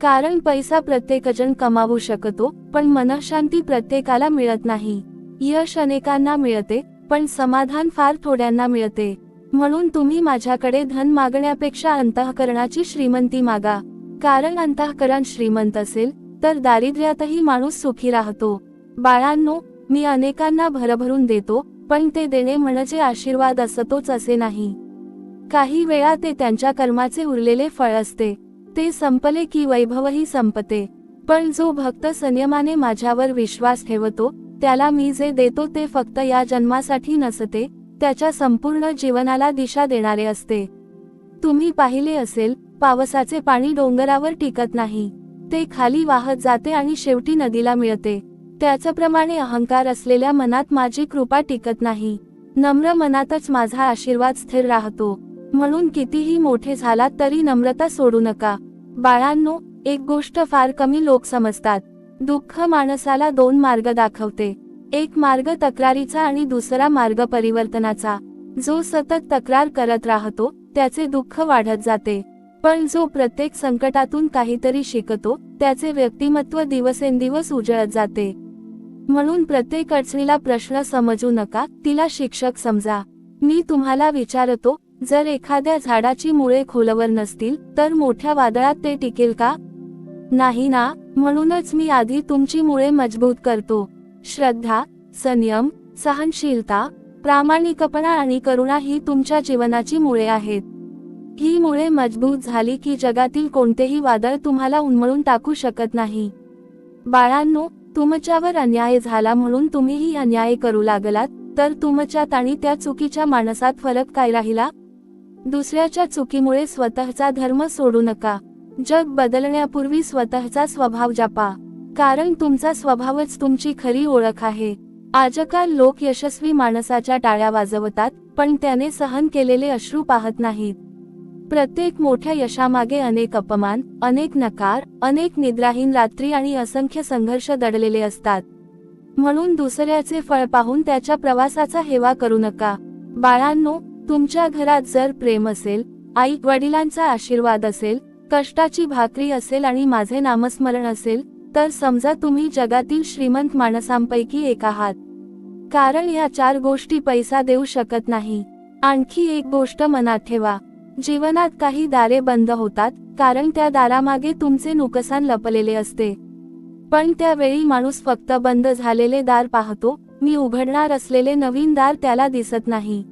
कारण पैसा प्रत्येकजण कमावू शकतो, पण मनःशांती प्रत्येकाला मिळत नाही. यश अनेकांना मिळते, पण समाधान फार थोड्यांना मिळते. म्हणून तुम्ही माझ्याकडे धन मागण्यापेक्षा अंतःकरणाची श्रीमंती मागा. कारण अंतःकरण श्रीमंत असेल तर दारिद्र्यातही माणूस सुखी राहतो. बाळांनो, मी अनेकांना भरभरून देतो, पण ते देणे म्हणजे आशीर्वाद असतोच असे नाही. काही वेळा ते त्यांच्या कर्माचे उरलेले फळ असते. ते संपले की वैभवही संपते. पण जो भक्त संयमाने माझ्यावर विश्वास ठेवतो त्याला मी जे देतो ते फक्त या जन्मासाठी नसते, त्याच्या संपूर्ण जीवनाला दिशा देणारे असते. तुम्ही पाहिले असेल, पावसाचे पाणी डोंगरावर टिकत नाही, ते खाली वाहत जाते आणि शेवटी नदीला मिळते. त्याचप्रमाणे अहंकार असलेल्या मनात माझी कृपा टिकत नाही. नम्र मनातच माझा आशीर्वाद स्थिर राहतो. म्हणून कितीही मोठे झालात तरी नम्रता सोडू नका. बाळांनो, एक गोष्ट फार कमी लोक समजतात. दुःख माणसाला दोन मार्ग दाखवते. एक मार्ग तक्रारीचा आणि दुसरा मार्ग परिवर्तनाचा. जो सतत तक्रार करत राहतो त्याचे दुःख वाढत जाते, पण जो प्रत्येक संकटातून काहीतरी शिकतो त्याचे व्यक्तिमत्व दिवसेंदिवस उजळत जाते. म्हणून प्रत्येक अडचणीला प्रश्न समजू नका, तिला शिक्षक समजा. मी तुम्हाला विचारतो, जर एखाद्या झाडाची मुळे खोलवर नसतील तर मोठ्या वादळात ते टिकेल का? नाही ना. म्हणूनच मी आधी तुमची मुळे मजबूत करतो. श्रद्धा, संयम, सहनशीलता, प्रामाणिकपणा आणि करुणा ही तुमच्या जीवनाची मुळे आहेत. ही मुळे मजबूत झाली की जगातील कोणतेही वादळ तुम्हाला उन्मळून टाकू शकत नाही. बाळांनो, तुमच्यावर अन्याय झाला म्हणून तुम्हीही अन्याय करू लागलात तर तुमच्यात आणि त्या चुकीच्या माणसात फरक काय राहिला? दुसऱ्याच्या चुकीमुळे स्वतःचा धर्म सोडू नका. जग बदलण्यापूर्वी स्वतःचा स्वभाव जपा, कारण तुमचा स्वभावच तुमची खरी ओळख आहे. आजकाल लोक यशस्वी माणसाच्या टाळ्या वाजवतात, पण त्याने सहन केलेले अश्रू पाहत नाहीत. प्रत्येक मोठ्या यशामागे अनेक अपमान, अनेक नकार, अनेक निद्राहीन रात्री आणि असंख्य संघर्ष दडलेले असतात. म्हणून दुसऱ्याचे फळ पाहून त्याच्या प्रवासाचा हेवा करू नका. बाळांनो, तुमच्या घरात जर प्रेम असेल, आई वडिलांचा आशीर्वाद असेल, कष्टाची भाकरी असेल आणि माझे नामस्मरण असेल, तर समजा तुम्ही जगातील श्रीमंत माणसांपैकी एक आहात. कारण या चार गोष्टी पैसा देऊ शकत नाही. आणखी एक गोष्ट मनात ठेवा, जीवनात काही दारे बंद होतात कारण त्या दारामागे तुमचे नुकसान लपलेले असते. पण त्यावेळी माणूस फक्त बंद झालेले दार पाहतो, मी उघडणार असलेले नवीन दार त्याला दिसत नाही.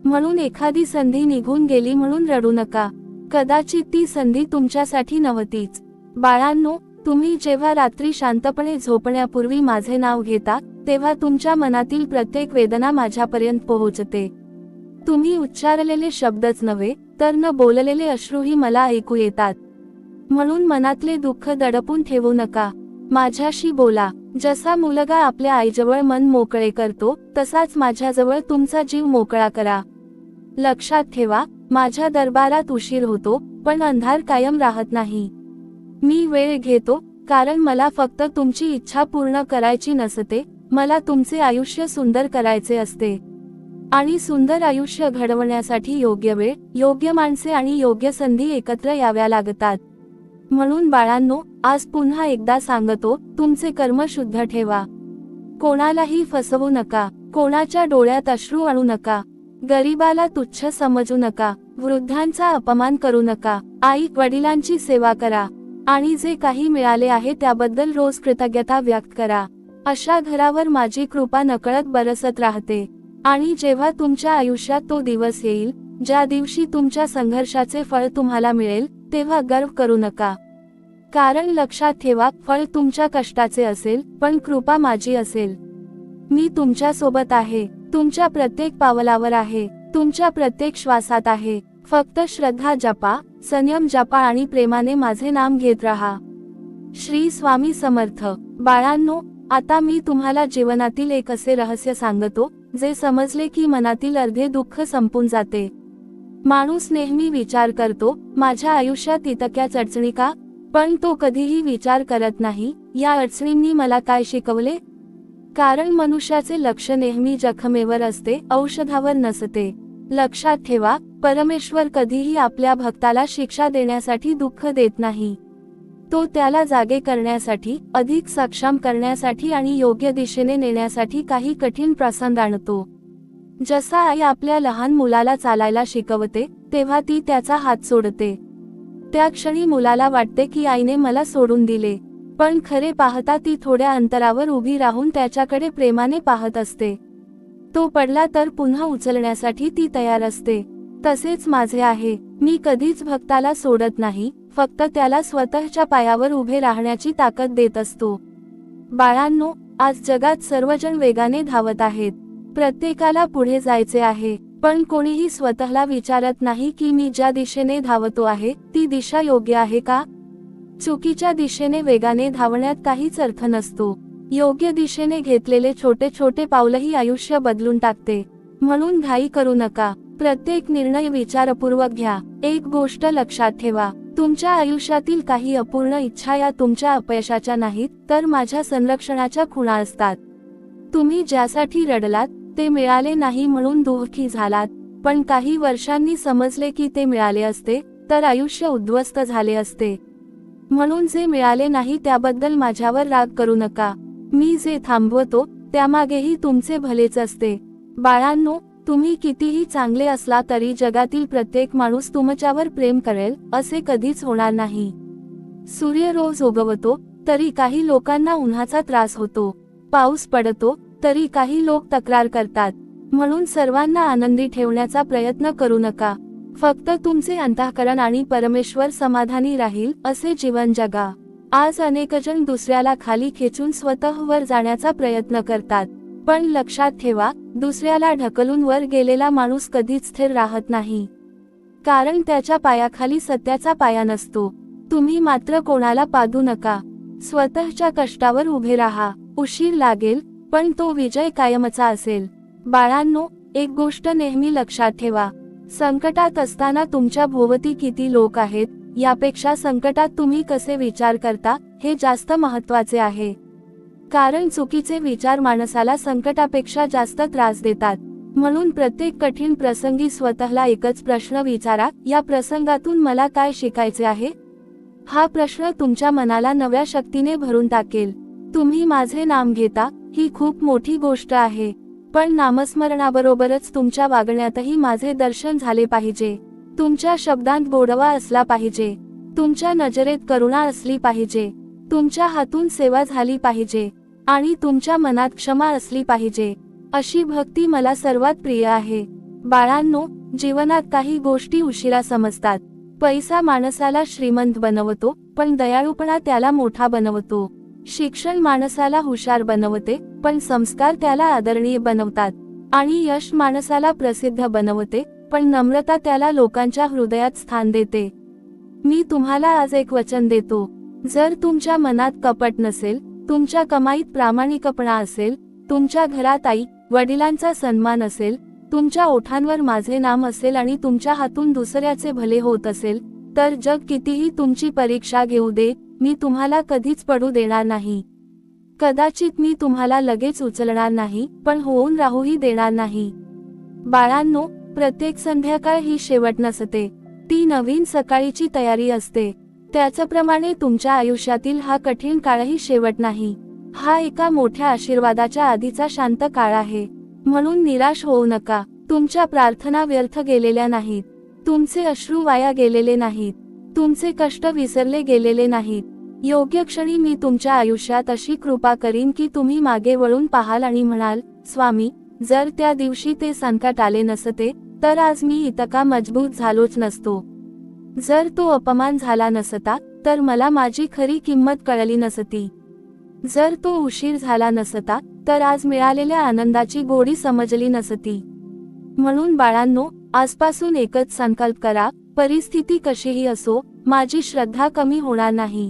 म्हणून एखादी संधी निघून गेली म्हणून रडू नका. कदाचित ती संधी तुमच्यासाठी नव्हतीच. बाळांनो, तुम्ही जेव्हा रात्री शांतपणे झोपण्यापूर्वी माझे नाव घेता तेव्हा तुमच्या मनातील प्रत्येक वेदना माझ्यापर्यंत पोहोचते. तुम्ही उच्चारलेले शब्दच नव्हे तर न बोललेले अश्रूही मला ऐकू येतात. म्हणून मनातले दुःख दडपून ठेवू नका, माझ्याशी बोला. जसा मुलगा आपल्या आईजवळ मन मोकळे करतो तसाच माझ्याजवळ तुमचा जीव मोकळा करा. लक्षात ठेवा, माझ्या दरबारात उशीर होतो पण अंधार कायम राहत नाही. मी वेळ घेतो कारण मला फक्त तुमची इच्छा पूर्ण करायची नसते, मला तुमचे आयुष्य सुंदर करायचे असते. आणि सुंदर आयुष्य घडवण्यासाठी योग्य वेळ, योग्य माणसे आणि योग्य संधी एकत्र याव्या लागतात. म्हणून बाळांनो, आज पुन्हा एकदा सांगतो, तुमचे कर्म शुद्ध ठेवा. कोणालाही फसवू नका, कोणाच्या डोळ्यात अश्रू आणू नका, गरीबाला तुच्छ समजू नका, वृद्धांचा अपमान करू नका, आई वडिलांची सेवा करा आणि जे काही मिळाले आहे त्याबद्दल रोज कृतज्ञता व्यक्त करा. अशा घरावर माझी कृपा नकळत बरसत राहते. आणि जेव्हा तुमच्या आयुष्यात तो दिवस येईल ज्या दिवशी तुमच्या संघर्षाचे फळ तुम्हाला मिळेल, तेव्हा गर्व करू नका. कारण लक्षात ठेवा, फळ तुमच्या कष्टाचे असेल पण कृपा माझी असेल. मी तुमच्या सोबत आहे, तुमच्या प्रत्येक पावलावर आहे, तुमच्या प्रत्येक श्वासात आहे. फक्त श्रद्धा जपा, संयम जपा आणि प्रेमाने माझे नाम घेत राहा. श्री स्वामी समर्थ. बाळांनो, आता मी तुम्हाला जीवनातील एक असे रहस्य सांगतो जे समजले की मनातील अर्धे दुःख संपून जाते. माणूस नेहमी विचार करतो, माझ्या आयुष्यात इतक्याच अडचणी का? पण तो कधीही विचार करत नाही, या अडचणींनी मला काय शिकवले? कारण मनुष्याचे लक्ष नेहमी जखमेवर असते, औषधावर नसते. लक्षात ठेवा, परमेश्वर कधीही आपल्या भक्ताला शिक्षा देण्यासाठी दुःख देत नाही. तो त्याला जागे करण्यासाठी, अधिक सक्षम करण्यासाठी आणि योग्य दिशेने नेण्यासाठी काही कठीण प्रसंग आणतो. जसा आई आपल्या लहान मुलाला चालायला शिकवते तेव्हा ती त्याचा हात सोडते. त्या क्षणी मुलाला वाटते की आईने मला सोडून दिले, पण खरे पाहता ती थोड्या अंतरावर उभी राहून त्याच्याकडे प्रेमाने पाहत असते. तो पडला तर पुन्हा उचलण्यासाठी ती तयार असते. तसेच माझे आहे, मी कधीच भक्ताला सोडत नाही, फक्त त्याला स्वतःच्या पायावर उभे राहण्याची ताकद देत असतो. बाळांनो, आज जगात सर्वजण वेगाने धावत आहेत. प्रत्येकाला पुढे जायचे आहे, पण कोणीही स्वतःला विचारत नाही की मी ज्या दिशेने धावतो आहे ती दिशा योग्य आहे का? चुकीच्या दिशेने वेगाने धावण्यात काहीच अर्थ नसतो. योग्य दिशेने घेतलेले छोटे छोटे पावलंही आयुष्य बदलून टाकते. म्हणून घाई करू नका. प्रत्येक निर्णय विचारपूर्वक घ्या. एक गोष्ट लक्षात ठेवा, तुमच्या आयुष्यातील काही अपूर्ण इच्छा या तुमच्या अपयशाच्या नाहीत, तर माझ्या संरक्षणाच्या खुणा असतात. तुम्ही ज्यासाठी रडलात ते मिळाले नाही म्हणून दुःखी झालात, पण काही वर्षांनी समजले की ते मिळाले असते तर आयुष्य उद्ध्वस्त झाले असते. म्हणून जे मिळाले नाही त्याबद्दल माझ्यावर राग करू नका. मी जे थांबवतो त्यामागेही तुमचे भलेच असते. बाळांनो, तुम्ही कितीही चांगले असला तरी जगातील प्रत्येक माणूस तुमच्यावर प्रेम करेल असे कधीच होणार नाही. सूर्य रोज उगवतो तरी काही लोकांना उन्हाचा त्रास होतो. पाऊस पडतो तरी काही लोक तक्रार करतात. म्हणून सर्वांना आनंदी ठेवण्याचा प्रयत्न करू नका. फक्त तुमचे अंतःकरण आणि परमेश्वर समाधानी राहील असे जीवन जगा. आज अनेकजण दुसऱ्याला खाली खेचून स्वतःवर जाण्याचा प्रयत्न करतात, पण लक्षात ठेवा, दुसऱ्याला ढकलून वर गेलेला माणूस कधीच स्थिर राहत नाही, कारण त्याच्या पायाखाली सत्याचा पाया नसतो. तुम्ही मात्र कोणाला पादू नका. स्वतःच्या कष्टावर उभे राहा. उशीर लागेल पण तो विजय कायमचा असेल. बाळांनो, एक गोष्ट नेहमी लक्षात ठेवा, संकटात असताना तुमच्या भोवती किती लोक आहेत यापेक्षा संकटात तुम्ही कसे विचार करता हे जास्त महत्त्वाचे आहे. कारण चुकीचे विचार माणसाला संकटापेक्षा जास्त त्रास देतात. म्हणून प्रत्येक कठीण प्रसंगी स्वतःला एकच प्रश्न विचारा, या प्रसंगातून मला काय शिकायचे आहे? हा प्रश्न तुमच्या मनाला नव्या शक्तीने भरून टाकेल. तुम्ही माझे नाम घेता ही खूप मोठी गोष्ट आहे, पण नामस्मरणाबरोबरच तुमच्या वागण्यातही माझे दर्शन झाले पाहिजे. तुमच्या शब्दांत गोडवा असला पाहिजे. तुमच्या नजरेत करुणा असली पाहिजे. तुमच्या हातून सेवा झाली पाहिजे आणि तुमच्या मनात क्षमा असली पाहिजे. अशी भक्ती मला सर्वात प्रिय आहे. बाळांनो, जीवनात काही गोष्टी उशिरा समजतात. पैसा माणसाला श्रीमंत बनवतो, पण दयाळूपणा त्याला मोठा बनवतो. शिक्षण माणसाला हुशार बनवते, पण संस्कार त्याला आदरणीय बनवतात. आणि यश माणसाला प्रसिद्ध बनवते, पण नम्रता त्याला लोकांच्या हृदयात स्थान देते. मी तुम्हाला आज एक वचन देतो, जर तुमच्या मनात कपट नसेल, तुमच्या कमाईत प्रामाणिकपणा असेल, तुमच्या घरात आई वडिलांचा सन्मान असेल, तुमच्या ओठांवर माझे नाम असेल आणि तुमच्या हातून दुसऱ्याचे भले होत असेल, तर जग कितीही तुमची परीक्षा घेऊ दे, मी तुम्हाला कधीच पडू देणार नाही. कदाचित मी तुम्हाला लगेच उचलणार नाही, पण होऊन राहूही देणार नाही. बाळांनो, प्रत्येक संध्याकाळ ही शेवट नसते, ती नवीन सकाळीची तयारी असते. त्याचप्रमाणे तुमच्या आयुष्यातील हा कठीण काळही शेवट नाही. हा एका मोठ्या आशीर्वादाच्या आधीचा शांत काळ आहे. म्हणून निराश होऊ नका. तुमच्या प्रार्थना व्यर्थ गेलेल्या नाहीत. तुमचे अश्रू वाया गेलेले नाहीत. तुमचे कष्ट विसरले गेलेले नाहीत. योग्य क्षणी मी तुमच्या आयुष्यात अशी कृपा करीन की तुम्ही मागे वळून पाहाल आणि म्हणाल, स्वामी, जर त्या दिवशी ते संकट आले नसते तर आज मी इतका मजबूत झालोच नसतो. जर तो अपमान झाला नसता तर मला माझी खरी किंमत कळली नसती. जर तो उशीर झाला नसता तर आज मिळालेल्या आनंदाची गोडी समजली नसती. म्हणून बाळांनो, आजपासून एकच संकल्प करा, परिस्थिती कशीही असो, माझी श्रद्धा कमी होणार नाही.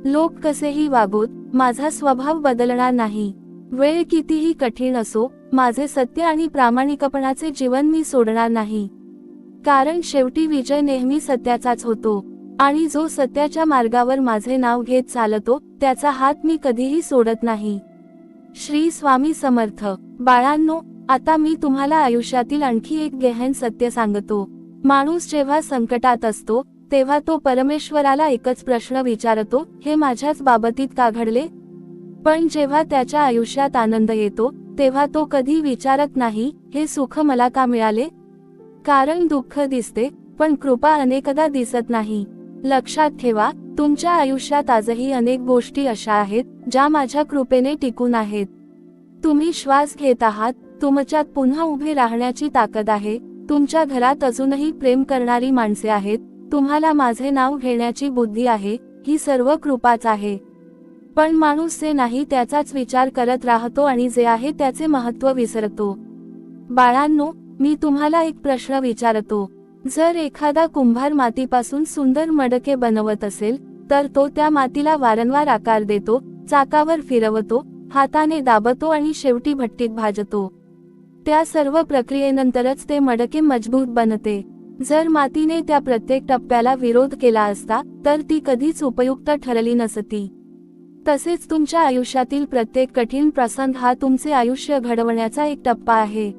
लोक कसेही वागोत, माझा स्वभाव बदलणार नाही. वेळ कितीही कठीण असो, माझे सत्य आणि प्रामाणिकपणाचे जीवन मी सोडणार नाही. कारण शेवटी विजय नेहमी सत्याचाच होतो आणि जो सत्याच्या मार्गावर माझे नाव घेत चालतो त्याचा हात मी कधीही सोडत नाही. श्री स्वामी समर्थ. बाळांनो, आता मी तुम्हाला आयुष्यातील आणखी एक गहन सत्य सांगतो. माणूस जेव्हा संकटात असतो तेव्हा तो परमेश्वराला एकच प्रश्न विचारतो, हे माझ्याच बाबतीत का घडले? पण जेव्हा त्याच्या आयुष्यात आनंद येतो तेव्हा तो कधी विचारत नाही, हे सुख मला का मिळाले? कारण दुःख दिसते पण कृपा अनेकदा दिसत नाही. लक्षात ठेवा, तुमच्या आयुष्यात आजही अनेक गोष्टी अशा आहेत ज्या माझ्या कृपेने टिकून आहेत. तुम्ही श्वास घेत आहात, तुमच्यात पुन्हा उभे राहण्याची ताकद आहे. तुमच्या घरात अजूनही प्रेम करणारी माणसे आहेत. तुम्हाला माझे नाव घेण्याची बुद्धी आहे. ही सर्व कृपाच आहे. पण माणूस जे नाही त्याचाच विचार करत राहतो आणि जे आहे त्याचे महत्त्व विसरतो. बाळांनो, मी तुम्हाला एक प्रश्न विचारतो. जर एखादा कुंभार मातीपासून सुंदर मडके बनवत असेल, तर तो त्या मातीला वारंवार आकार देतो, चाकावर फिरवतो, हाताने दाबतो आणि शेवटी भट्टीत भाजतो. त्या सर्व प्रक्रियेनंतरच ते मडके मजबूत बनते. जर मातीने त्या प्रत्येक टप्प्याला विरोध केला असता, तर ती कधीच उपयुक्त ठरली नसती. तसेच तुमच्या आयुष्यातील प्रत्येक कठीण प्रसंग हा तुमचे आयुष्य घडवण्याचा एक टप्पा आहे.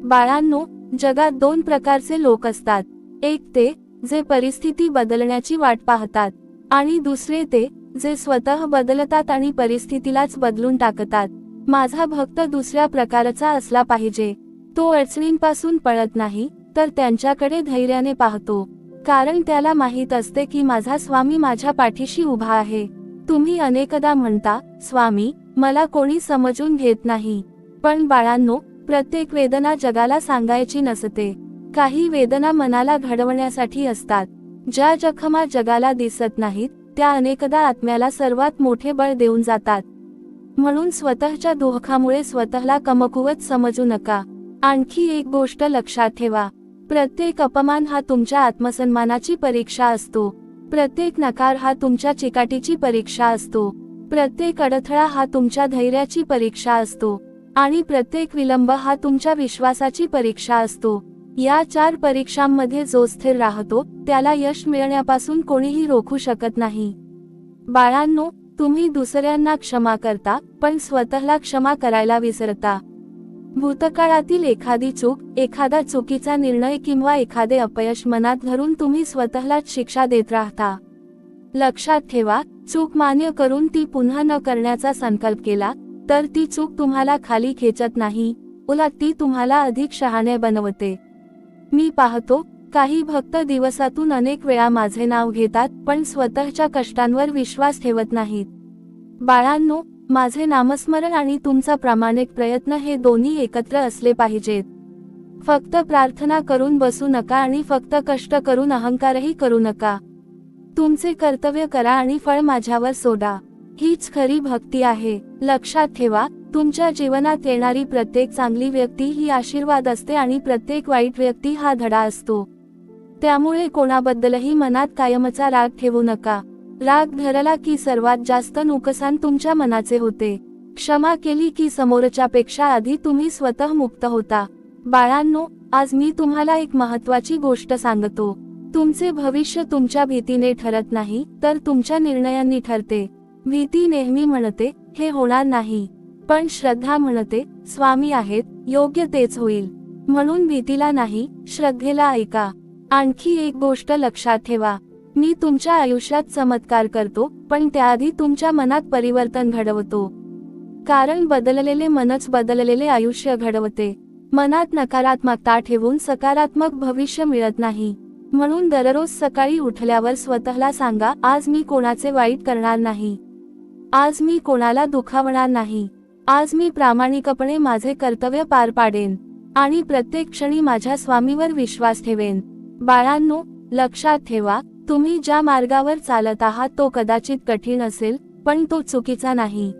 बाळांनो, जगात दोन प्रकारचे लोक असतात. एक ते जे परिस्थिती बदलण्याची वाट पाहतात, आणि दुसरे ते जे स्वतः बदलतात आणि परिस्थितीलाच बदलून टाकतात. माझा भक्त दुसऱ्या प्रकारचा असला पाहिजे. तो अडचणींपासून पळत नाही, तर त्यांच्याकडे धैर्याने पाहतो. कारण त्याला माहीत असते की माझा स्वामी माझ्या पाठीशी उभा आहे. तुम्ही अनेकदा म्हणता, स्वामी, मला कोणी समजून घेत नाही. पण बाळांनो, प्रत्येक वेदना जगाला सांगायची नसते. काही वेदना मनाला घडवण्यासाठी असतात. ज्या जखमा जगाला दिसत नाहीत, त्या अनेकदा आत्म्याला सर्वात मोठे बळ देऊन जातात. म्हणून स्वतःच्या दुःखामुळे स्वतःला कमकुवत समजू नका. आणखी एक गोष्ट लक्षात ठेवा. प्रत्येक अपमान हा तुमच्या आत्मसन्मानाची परीक्षा असतो. प्रत्येक नकार हा तुमच्या चिकाटीची परीक्षा असतो. प्रत्येक अडथळा हा तुमच्या धैर्याची परीक्षा असतो. आणि प्रत्येक विलंब हा तुमच्या विश्वासाची परीक्षा असतो. या 4 परीक्षांमध्ये जो स्थिर राहतो, त्याला यश मिळण्यापासून कोणीही रोखू शकत नाही. बाळांनो, तुम्ही दुसऱ्यांना क्षमा करता, पण स्वतःला क्षमा करायला विसरता. भूतकाळातील एखादी चूक, एखादा चुकीचा निर्णय किंवा एखादे अपयश मनात धरून तुम्ही स्वतःलाच शिक्षा देत राहता. लक्षात ठेवा, चूक मान्य करून ती पुन्हा न करण्याचा संकल्प केला, तर ती चूक तुम्हाला खाली खेचत नाही, उलट ती तुम्हाला अधिक शहाणे बनवते. मी पाहतो, काही भक्त दिवसातून अनेक वेळा माझे नाव घेतात, पण स्वतःच्या कष्टांवर विश्वास ठेवत नाहीत. बाळांनो, माझे नामस्मरण आणि तुमचा प्रामाणिक प्रयत्न हे दोन्ही एकत्र असले पाहिजेत. फक्त प्रार्थना करून बसू नका आणि फक्त कष्ट करून अहंकारही करू नका. तुमचे कर्तव्य करा आणि फळ माझ्यावर सोडा. हीच खरी भक्ती आहे. लक्षात ठेवा, तुमच्या जीवनात येणारी प्रत्येक चांगली व्यक्ती ही आशीर्वाद असते आणि प्रत्येक वाईट व्यक्ती हा धडा असतो. त्यामुळे कोणाबद्दलही मनात कायमचा राग ठेवू नका. राग धरला की सर्वात जास्त नुकसान तुमच्या मनाचे होते. क्षमा केली की समोरच्यापेक्षा आधी तुम्ही स्वतः मुक्त होता. बाळांनो, आज मी तुम्हाला एक महत्त्वाची गोष्ट सांगतो. तुमचे भविष्य तुमच्या भीतीने ठरत नाही, तर तुमच्या निर्णयांनी ठरते. भीती नेहमी म्हणते, हे होणार नाही. पण श्रद्धा म्हणते, स्वामी आहेत, योग्य तेच होईल. म्हणून भीतीला नाही, श्रद्धेला ऐका. आणखी एक गोष्ट लक्षात ठेवा. मी तुमच्या आयुष्यात चमत्कार करतो, पण त्याआधी तुमच्या मनात परिवर्तन घडवतो. कारण बदललेले मनच बदललेले आयुष्य घडवते. मनात नकारात्मकता ठेवून सकारात्मक भविष्य मिळत नाही. म्हणून दररोज सकाळी उठल्यावर स्वतःला सांगा, आज मी कोणाचे वाईट करणार नाही. आज मी कोणाला दुखावणार नाही. आज मी प्रामाणिकपणे माझे कर्तव्य पार पाडेन आणि प्रत्येक क्षणी माझ्या स्वामीवर विश्वास ठेवेन. बाळांनो, लक्षात ठेवा, तुम्ही ज्या मार्गावर चालत आहात तो कदाचित कठीण असेल, पण तो चुकीचा नाही.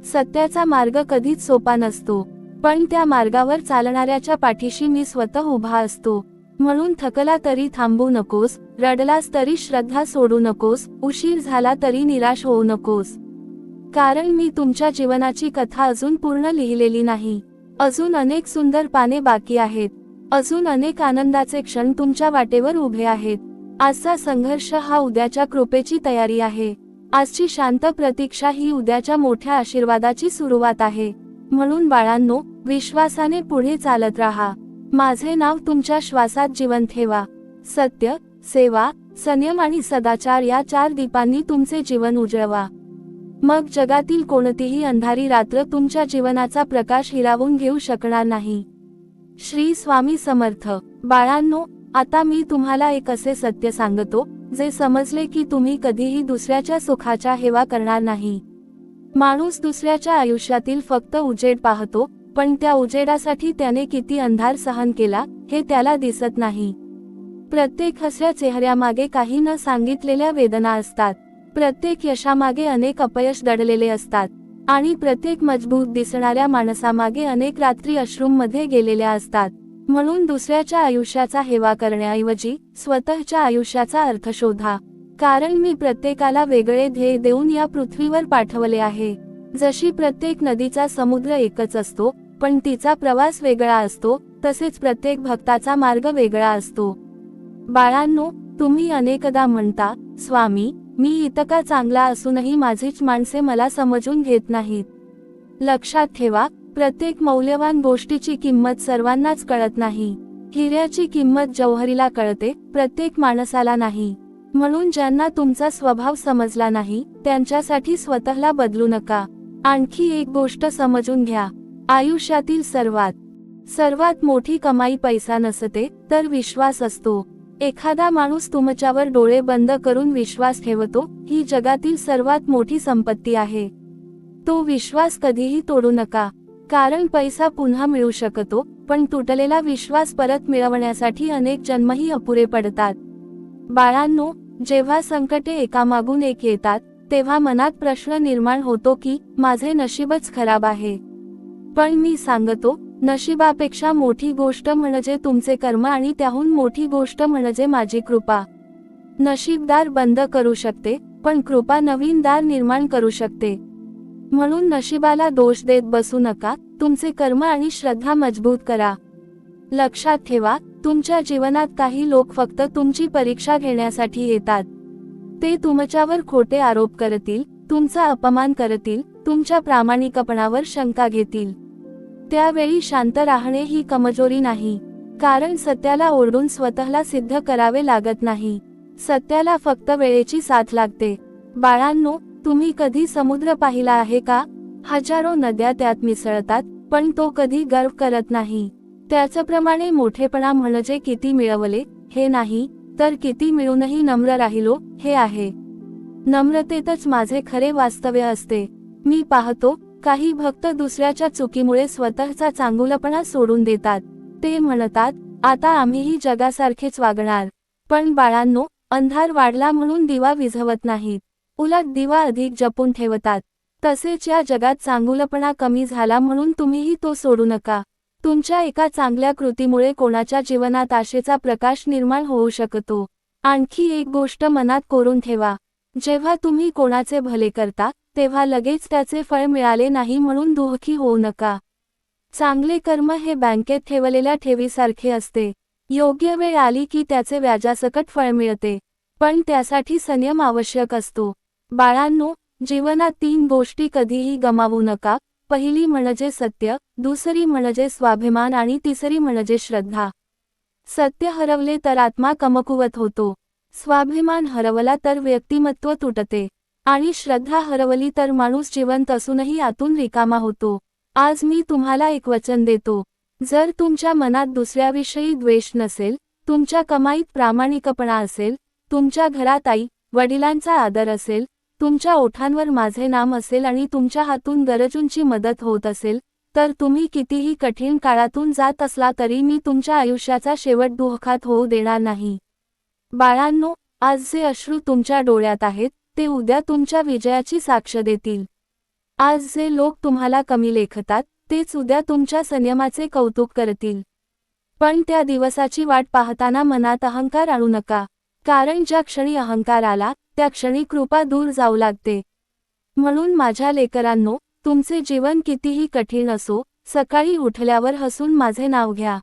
सत्याचा मार्ग कधीच सोपा नसतो, पण त्या मार्गावर चालणाऱ्याच्या पाठीशी मी स्वतः उभा असतो. म्हणून थकला तरी थांबू नकोस, रडलास तरी श्रद्धा सोडू नकोस, उशीर झाला तरी निराश होऊ नकोस. कारण मी तुमच्या जीवनाची कथा अजून पूर्ण लिहिलेली नाही. अजून अनेक सुंदर पाने बाकी आहेत. अजून अनेक आनंदाचे क्षण तुमच्या वाटेवर उभे आहेत. आजचा संघर्ष हा उद्याच्या कृपेची तयारी आहे. आजची शांत प्रतीक्षा ही उद्याच्या मोठ्या आशीर्वादाची सुरुवात आहे. म्हणून बाळांनो, विश्वासाने पुढे चालत राहा. माझे नाव तुमच्या श्वासात जिवंत ठेवा. सत्य, सेवा, संयम आणि सदाचार या 4 दीपांनी तुमचे जीवन उजळवा. मग जगातील कोणतीही अंधारी रात्र तुमच्या जीवनाचा प्रकाश हिरावून घेऊ शकणार नाही. श्री स्वामी समर्थ. बाळांनो, आता मी तुम्हाला एक असे सत्य सांगतो, जे समजले की तुम्ही कधीही दुसऱ्याच्या सुखाचा हेवा करणार नाही. माणूस दुसऱ्याच्या आयुष्यातील फक्त उजेड पाहतो, पण त्या उजेडासाठी त्याने किती अंधार सहन केला, हे त्याला दिसत नाही. प्रत्येक हसऱ्या चेहऱ्यामागे काही न सांगितलेल्या वेदना असतात. प्रत्येक यशामागे अनेक अपयश दडलेले असतात आणि प्रत्येक मजबूत दिसणाऱ्या माणसामागे अनेक रात्री अश्रूंमध्ये गेलेल्या असतात. म्हणून दुसऱ्याच्या आयुष्याचा हेवा करण्याऐवजी स्वतःच्या आयुष्याचा अर्थ शोधा. कारण मी प्रत्येकाला वेगळे ध्येय देऊन या पृथ्वीवर पाठवले आहे. जशी प्रत्येक नदीचा समुद्र एकच असतो पण तिचा प्रवास वेगळा असतो, तसेच प्रत्येक भक्ताचा मार्ग वेगळा असतो. बाळांनो, तुम्ही अनेकदा म्हणता, स्वामी, मी इतका चांगला असूनही माझीच माणसे मला समजून घेत नाहीत. लक्षात ठेवा, प्रत्येक मौल्यवान गोष्टीची किंमत सर्वांनाच कळत नाही. हिऱ्याची किंमत जौहरीला कळते, प्रत्येक माणसाला नाही. म्हणून ज्यांना तुमचा स्वभाव समजला नाही त्यांच्यासाठी स्वतःला बदलू नका. आणखी एक गोष्ट समजून घ्या, आयुष्यातील सर्वात मोठी कमाई पैसा नसते तर विश्वास असतो. एखादा माणूस तुमच्यावर डोळे बंद करून विश्वास ठेवतो, ही जगातील सर्वात मोठी संपत्ती आहे. तो विश्वास कधीही तोडू नका. कारण पैसा पुन्हा मिळू शकतो, पण तुटलेला विश्वास परत मिळवण्यासाठी अनेक जन्मही अपुरे पडतात. बाळांनो, जेव्हा संकटे एकामागून एक येतात तेव्हा मनात प्रश्न निर्माण होतो की माझे नशीबच खराब आहे. पण मी सांगतो, नशिबापेक्षा मोठी गोष्ट म्हणजे तुमचे कर्म आणि त्याहून मोठी गोष्ट म्हणजे माझी कृपा. नशीबदार बंद करू शकते, पण कृपा नवीन दार निर्माण करू शकते. म्हणून नशिबाला दोष देत बसू नका, तुमचे कर्म आणि श्रद्धा मजबूत करा. लक्षात ठेवा, तुमच्या जीवनात काही लोक फक्त तुमची परीक्षा घेण्यासाठी येतात. ते तुमच्यावर खोटे आरोप करतील, तुमचा अपमान करतील, तुमच्या प्रामाणिकपणावर शंका घेतील. त्यावेळी शांत राहणे ही कमजोरी नाही. कारण सत्याला ओरडून स्वतःला सिद्ध करावे लागत नाही. सत्याला फक्त वेळेची साथ लागते. बाळांनो, तुम्ही कधी समुद्र पाहिला आहे का? हजारो नद्या त्यात मिसळतात, पण तो कधी गर्व करत नाही. त्याचप्रमाणे मोठेपणा म्हणजे किती मिळवले हे नाही, तर किती मिळूनही नम्र राहिलो हे आहे. नम्रतेतच माझे खरे वास्तव्य असते. मी पाहतो, काही भक्त दुसऱ्याच्या चुकीमुळे स्वतःचा चांगुलपणा सोडून देतात. ते म्हणतात, आता आम्हीही जगासारखेच वागणार. पण बाळांनो, अंधार वाढला म्हणून दिवा विझवत नाहीत, उलट दिवा अधिक जपून ठेवतात. तसेच या जगात चांगुलपणा कमी झाला म्हणून तुम्हीही तो सोडू नका. तुमच्या एका चांगल्या कृतीमुळे कोणाच्या जीवनात आशेचा प्रकाश निर्माण होऊ शकतो. आणखी एक गोष्ट मनात कोरून ठेवा, जेव्हा तुम्ही कोणाचे भले करता तेव्हा लगेच त्याचे फळ मिळाले नाही म्हणून दुःखी होऊ नका. चांगले कर्म हे बँकेत ठेवलेल्या ठेवीसारखे असते. योग्य वेळ आली की त्याचे व्याजासकट फळ मिळते, पण त्यासाठी संयम आवश्यक असतो. बाळांनो, जीवनात 3 गोष्टी कधीही गमावू नका. पहिली म्हणजे सत्य, दुसरी म्हणजे स्वाभिमान आणि तिसरी म्हणजे श्रद्धा. सत्य हरवले तर आत्मा कमकुवत होतो, स्वाभिमान हरवला तर व्यक्तिमत्व तुटते आणि श्रद्धा हरवली तर माणूस जिवंत असूनही आतून रिकामा होतो. आज मी तुम्हाला एक वचन देतो, जर तुमच्या मनात दुसऱ्याविषयी द्वेष नसेल, तुमच्या कमाईत प्रामाणिकपणा असेल, तुमच्या घरात आई वडिलांचा आदर असेल, तुमच्या ओठांवर माझे नाम असेल आणि तुमच्या हातून गरजूंची मदत होत असेल, तर तुम्ही कितीही कठीण काळातून जात असला तरी मी तुमच्या आयुष्याचा शेवट दुःखात होऊ देणार नाही. बाळांनो, आज जे अश्रू तुमच्या डोळ्यात आहेत ते उद्या तुमच्या विजयाची साक्ष देतील. आज जे लोक तुम्हाला कमी लेखतात तेच उद्या तुमच्या संयमाचे कौतुक करतील. पण त्या दिवसाची वाट पाहताना मनात अहंकार आणू नका, कारण ज्या क्षणी अहंकार आला त्या क्षणी कृपा दूर जाऊ लागते. म्हणून माझ्या लेकरांनो, तुमचे जीवन कितीही कठीण असो, सकाळी उठल्यावर हसून माझे नाव घ्या.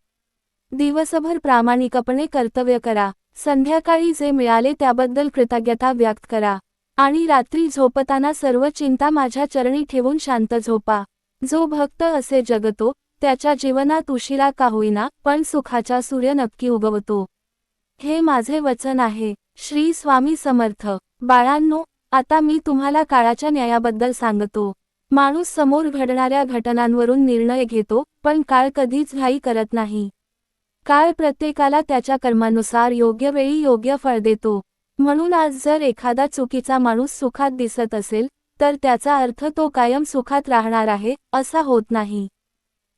दिवसभर प्रामाणिकपणे कर्तव्य करा. संध्याकाळी जे मिळाले त्याबद्दल कृतज्ञता व्यक्त करा आणि रात्री झोपताना सर्व चिंता माझ्या चरणी ठेवून शांत झोपा. जो भक्त असे जगतो त्याच्या जीवनात उशिरा का होईना पण सुखाचा सूर्य नक्की उगवतो. हे माझे वचन आहे. श्री स्वामी समर्थ. बाळांनो, आता मी तुम्हाला काळाच्या न्यायाबद्दल सांगतो. माणूस समोर घडणाऱ्या घटनांवरून निर्णय घेतो, पण काळ कधीच घाई करत नाही. काळ प्रत्येकाला त्याच्या कर्मानुसार योग्य वेळी योग्य फळ देतो. म्हणून आज जर एखादा चुकीचा माणूस सुखात दिसत असेल तर त्याचा अर्थ तो कायम सुखात राहणार आहे असा होत नाही.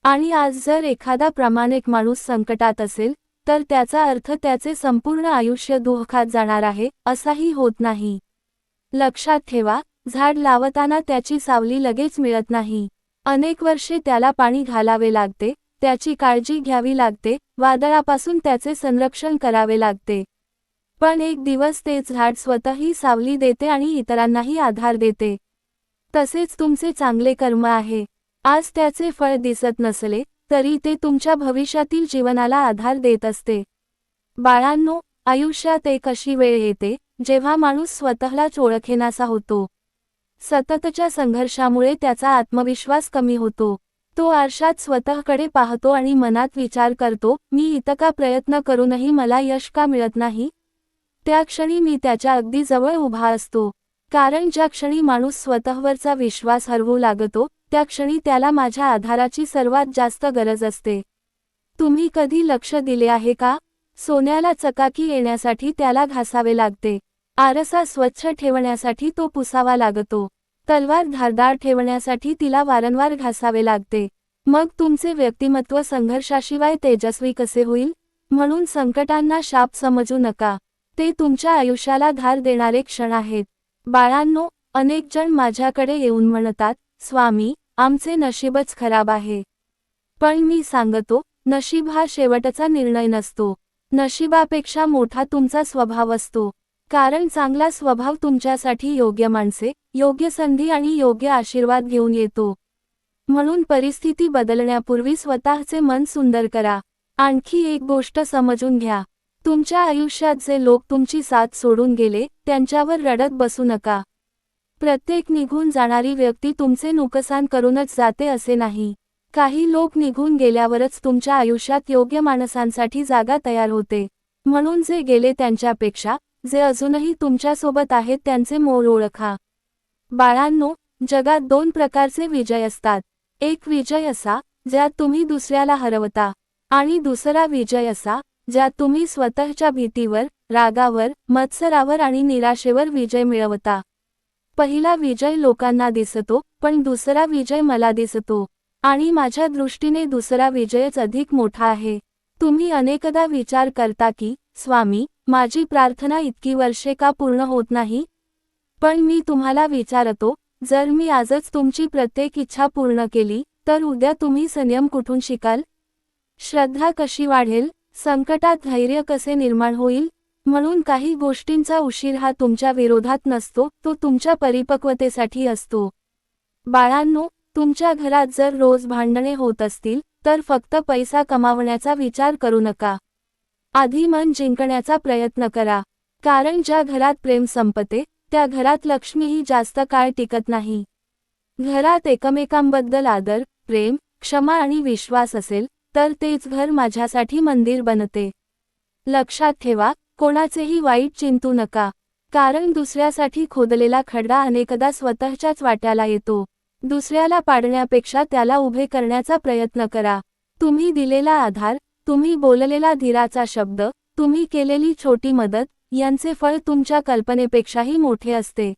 आणि आज जर एखादा प्रामाणिक माणूस संकटात असेल तर त्याचा अर्थ त्याचे संपूर्ण आयुष्य दुःखात जाणार आहे असाही होत नाही. लक्षात ठेवा, झाड लावताना त्याची सावली लगेच मिळत नाही. अनेक वर्षे त्याला पाणी घालावे लागते, त्याची काळजी घ्यावी लागते, वादळापासून त्याचे संरक्षण करावे लागते. पण एक दिवस ते झाड स्वतःही सावली देते आणि इतरांनाही आधार देते. तसेच तुमचे चांगले कर्म आहे. आज त्याचे फळ दिसत नसले तरी ते तुमच्या भविष्यातील जीवनाला आधार देत असते. बाळांनो, आयुष्यात एक अशी वेळ येते जेव्हा माणूस स्वतःलाच ओळखेनासा होतो. सततच्या संघर्षामुळे त्याचा आत्मविश्वास कमी होतो. तो आरशात स्वतःकडे पाहतो आणि मनात विचार करतो, मी इतका प्रयत्न करूनही मला यश का मिळत नाही? त्या क्षणी मी त्याच्या अगदी जवळ उभा असतो. कारण ज्या क्षणी माणूस स्वतःवरचा विश्वास हरवू लागतो, त्या क्षणी त्याला माझ्या आधाराची सर्वात जास्त गरज असते. तुम्ही कधी लक्ष दिले आहे का? सोन्याला चकाकी येण्यासाठी त्याला घासावे लागते. आरसा स्वच्छ ठेवण्यासाठी तो पुसावा लागतो. तलवार धारदार ठेवण्यासाठी तिला वारंवार घासावे लागते. मग तुमचे व्यक्तिमत्व संघर्षाशिवाय तेजस्वी कसे होईल? म्हणून संकटांना शाप समजू नका. ते तुमच्या आयुष्याला धार देणारे क्षण आहेत. बाळांनो, अनेक जण माझ्याकडे येऊन म्हणतात, स्वामी, आमचे नशीबच खराब आहे. पण मी सांगतो, नशीब हा शेवटचा निर्णय नसतो. नशिबापेक्षा मोठा तुमचा स्वभाव असतो. कारण चांगला स्वभाव तुमच्यासाठी योग्य माणसे, योग्य संधी आणि योग्य आशीर्वाद घेऊन येतो. म्हणून परिस्थिती बदलण्यापूर्वी स्वतःचे मन सुंदर करा. आणखी एक गोष्ट समजून घ्या. तुमच्या आयुष्यात जे लोक तुमची साथ सोडून गेले, त्यांच्यावर रडत बसू नका. प्रत्येक निघून जाणारी व्यक्ती तुमचे नुकसान करूनच जाते असे नाही. काही लोक निघून गेल्यावरच तुमच्या आयुष्यात योग्य माणसांसाठी जागा तयार होते. म्हणून जे गेले त्यांच्यापेक्षा जे अजूनही तुमच्यासोबत आहेत त्यांचे मोल ओळखा. बाळांनो, जगात दोन प्रकारचे विजय असतात. एक विजय असा ज्यात तुम्ही दुसऱ्याला हरवता, आणि दुसरा विजय असा ज्यात तुम्ही स्वतःच्या भीतीवर, रागावर, मत्सरावर आणि निराशेवर विजय मिळवता. पहिला विजय लोकांना दिसतो, पण दुसरा विजय मला दिसतो. आणि माझ्या दृष्टीने दुसरा विजयच अधिक मोठा आहे. तुम्ही अनेकदा विचार करता की, स्वामी, माझी प्रार्थना इतकी वर्षे का पूर्ण होत नाही? पण मी तुम्हाला विचारतो, जर मी आजच तुमची प्रत्येक इच्छा पूर्ण केली, तर उद्या तुम्ही संयम कुठून शिकाल? श्रद्धा कशी वाढेल? संकटात धैर्य कसे निर्माण होईल? म्हणून काही गोष्टींचा उशीर हा तुमच्या विरोधात नसतो, तो तुमच्या परिपक्वतेसाठी असतो. बाळांनो, तुमच्या घरात जर रोज भांडणे होत असतील, तर फक्त पैसा कमावण्याचा विचार करू नका. आधी मन जिंकण्याचा प्रयत्न करा. कारण ज्या घरात प्रेम संपते, त्या घरात लक्ष्मीही जास्त काळ टिकत नाही. घरात एकमेकांबद्दल आदर, प्रेम, क्षमा आणि विश्वास असेल, तर तेच घर माझ्यासाठी मंदिर बनते. लक्षात ठेवा, कोणाचेही वाईट चिंतू नका. कारण दुसऱ्यासाठी खोदलेला खड्डा अनेकदा स्वतःच्याच वाट्याला येतो. दुसऱ्याला पाडण्यापेक्षा त्याला उभे करण्याचा प्रयत्न करा. तुम्ही दिलेला आधार, तुम्ही बोललेला धीराचा शब्द, तुम्ही केलेली छोटी मदत, यांचे फळ तुमच्या कल्पनेपेक्षाही मोठे असते.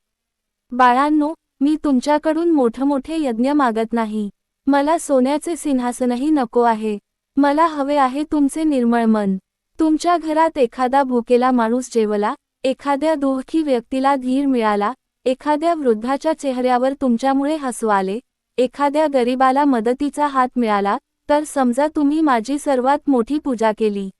बाळांनो, मी तुमच्याकडून मोठमोठे यज्ञ मागत नाही. मला सोन्याचे सिंहासनही नको आहे. मला हवे आहे तुमचे निर्मळ मन. तुमच्या घरात एखादा भुकेला माणूस जेवला, एखाद्या दुःखी व्यक्तीला धीर मिळाला, एखाद्या वृद्धाच्या चेहऱ्यावर तुमच्यामुळे हसू आले, एखाद्या गरीबाला मदतीचा हात मिळाला, तर समजा तुम्ही माझी सर्वात मोठी पूजा केली.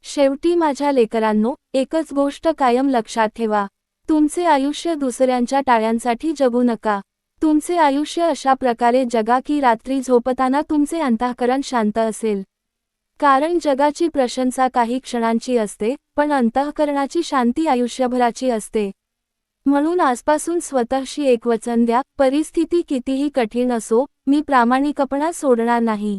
शेवटी माझ्या लेकरांनो, एकच गोष्ट कायम लक्षात ठेवा. तुमचे आयुष्य दुसऱ्यांच्या टाळ्यांसाठी जगू नका. तुमचे आयुष्य अशा प्रकारे जगा की रात्री झोपताना तुमचे अंतःकरण शांत असेल. कारण जगाची प्रशंसा काही क्षणांची असते, पण अंतःकरणाची शांती आयुष्यभराची असते. म्हणून आजपासून स्वतःशी एक वचन द्या, परिस्थिती कितीही कठीण असो, मी प्रामाणिकपणा सोडणार नाही.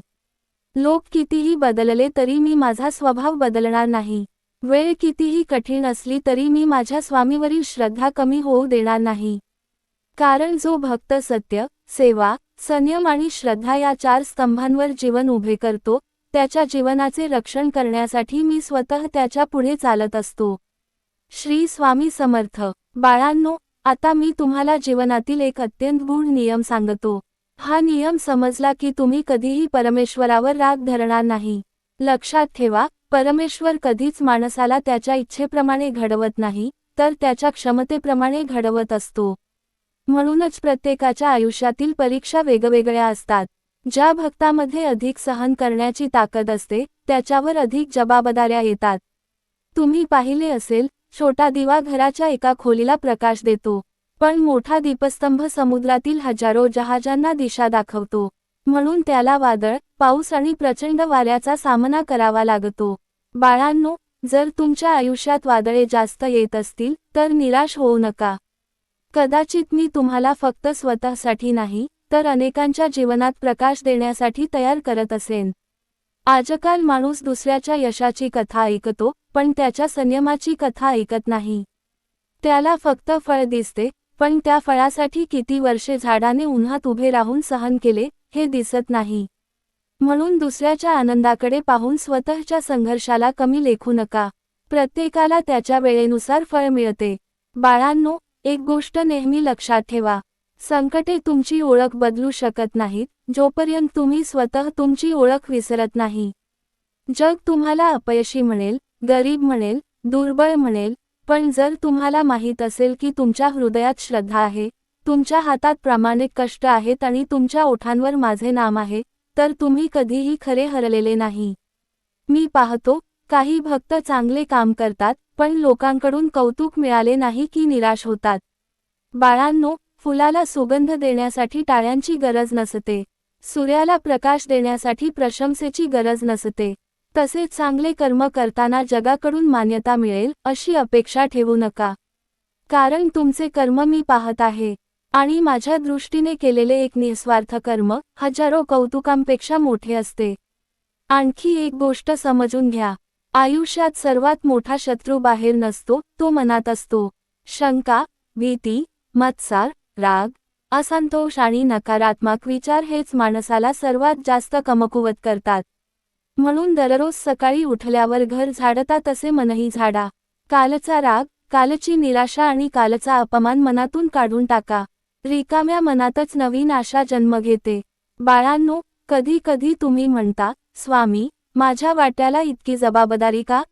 लोक कितीही बदलले तरी मी माझा स्वभाव बदलणार नाही. वेळ कितीही कठीण असली तरी मी माझ्या स्वामीवरील श्रद्धा कमी होऊ देणार नाही. कारण जो भक्त सत्य, सेवा, संयम आणि श्रद्धा या 4 स्तंभांवर जीवन उभे करतो, त्याच्या जीवनाचे रक्षण करण्यासाठी मी स्वतः त्याच्या पुढे चालत असतो. श्री स्वामी समर्थ. बाळांनो, आता मी तुम्हाला जीवनातील एक अत्यंत गूढ नियम सांगतो. हा नियम समजला की तुम्ही कधीही परमेश्वरावर राग धरणार नाही. लक्षात ठेवा, परमेश्वर कधीच माणसाला त्याच्या इच्छेप्रमाणे घडवत नाही, तर त्याच्या क्षमतेप्रमाणे घडवत असतो. म्हणूनच प्रत्येकाच्या आयुष्यातील परीक्षा वेगवेगळ्या असतात. ज्या भक्तामध्ये अधिक सहन करण्याची ताकद असते, त्याच्यावर अधिक जबाबदाऱ्या येतात. तुम्ही पाहिले असेल, छोटा दिवा घराच्या एका खोलीला प्रकाश देतो, पण मोठा दीपस्तंभ समुद्रातील हजारो जहाजांना दिशा दाखवतो. म्हणून त्याला वादळ, पाऊस आणि प्रचंड वाऱ्याचा सामना करावा लागतो. बाळांनो, जर तुमच्या आयुष्यात वादळे जास्त येत असतील, तर निराश होऊ नका. कदाचित मी तुम्हाला फक्त स्वतःसाठी नाही, तर अनेकांच्या जीवनात प्रकाश देण्यासाठी तयार करत असेन. आजकाल माणूस दुसऱ्याच्या यशाची कथा ऐकतो, पण त्याच्या संयमाची कथा ऐकत नाही. त्याला फक्त फळ दिसते, पण त्या फळासाठी किती वर्षे झाडाने उन्हात उभे राहून सहन केले, हे दिसत नाही. म्हणून दुसऱ्याच्या आनंदाकडे पाहून स्वतःच्या संघर्षाला कमी लेखू नका. प्रत्येकाला त्याच्या वेळेनुसार फळ मिळते. बाळांनो, एक गोष्ट नेहमी लक्षात ठेवा. संकटे तुमची ओळख बदलू शकत नाहीत, जोपर्यंत तुम्ही स्वतः तुमची ओळख विसरत नाही. जग तुम्हाला अपयशी म्हणेल, गरीब म्हणेल, दुर्बळ म्हणेल, पण जर तुम्हाला माहीत असेल की तुमच्या हृदयात श्रद्धा आहे, तुमच्या हातात प्रामाणिक कष्ट आहेत आणि तुमच्या ओठांवर माझे नाम आहे, तर तुम्ही कधीही खरे हरलेले नाही. मी पाहतो, काही भक्त चांगले काम करतात, पण लोकांकडून कौतुक मिळाले नाही की निराश होतात. बाळांनो, फुलाला सुगंध देण्यासाठी टाळ्यांची गरज नसते. सूर्याला प्रकाश देण्यासाठी प्रशंसेची गरज नसते. तसेच चांगले कर्म करताना जगाकडून मान्यता मिळेल अशी अपेक्षा ठेवू नका. कारण तुमचे कर्म मी पाहत आहे, आणि माझ्या दृष्टीने केलेले एक निस्वार्थ कर्म हजारो कौतुकांपेक्षा मोठे असते. आणखी एक गोष्ट समजून घ्या. आयुष्यात सर्वात मोठा शत्रू बाहेर नसतो, तो मनात असतो. शंका, भीती, मत्सर, राग, असंतोष आणि नकारात्मक विचार हेच माणसाला सर्वात जास्त कमकुवत करतात. म्हणून दररोज सकाळी उठल्यावर घर झाडता तसे मनही झाडा. कालचा राग, कालची निराशा आणि कालचा अपमान मनातून काढून टाका. रिकाम्या मनातच नवीन आशा जन्म घेते. बाळांनो, कधी कधी तुम्ही म्हणता, स्वामी, माझ्या वाट्याला इतकी जबाबदारी का?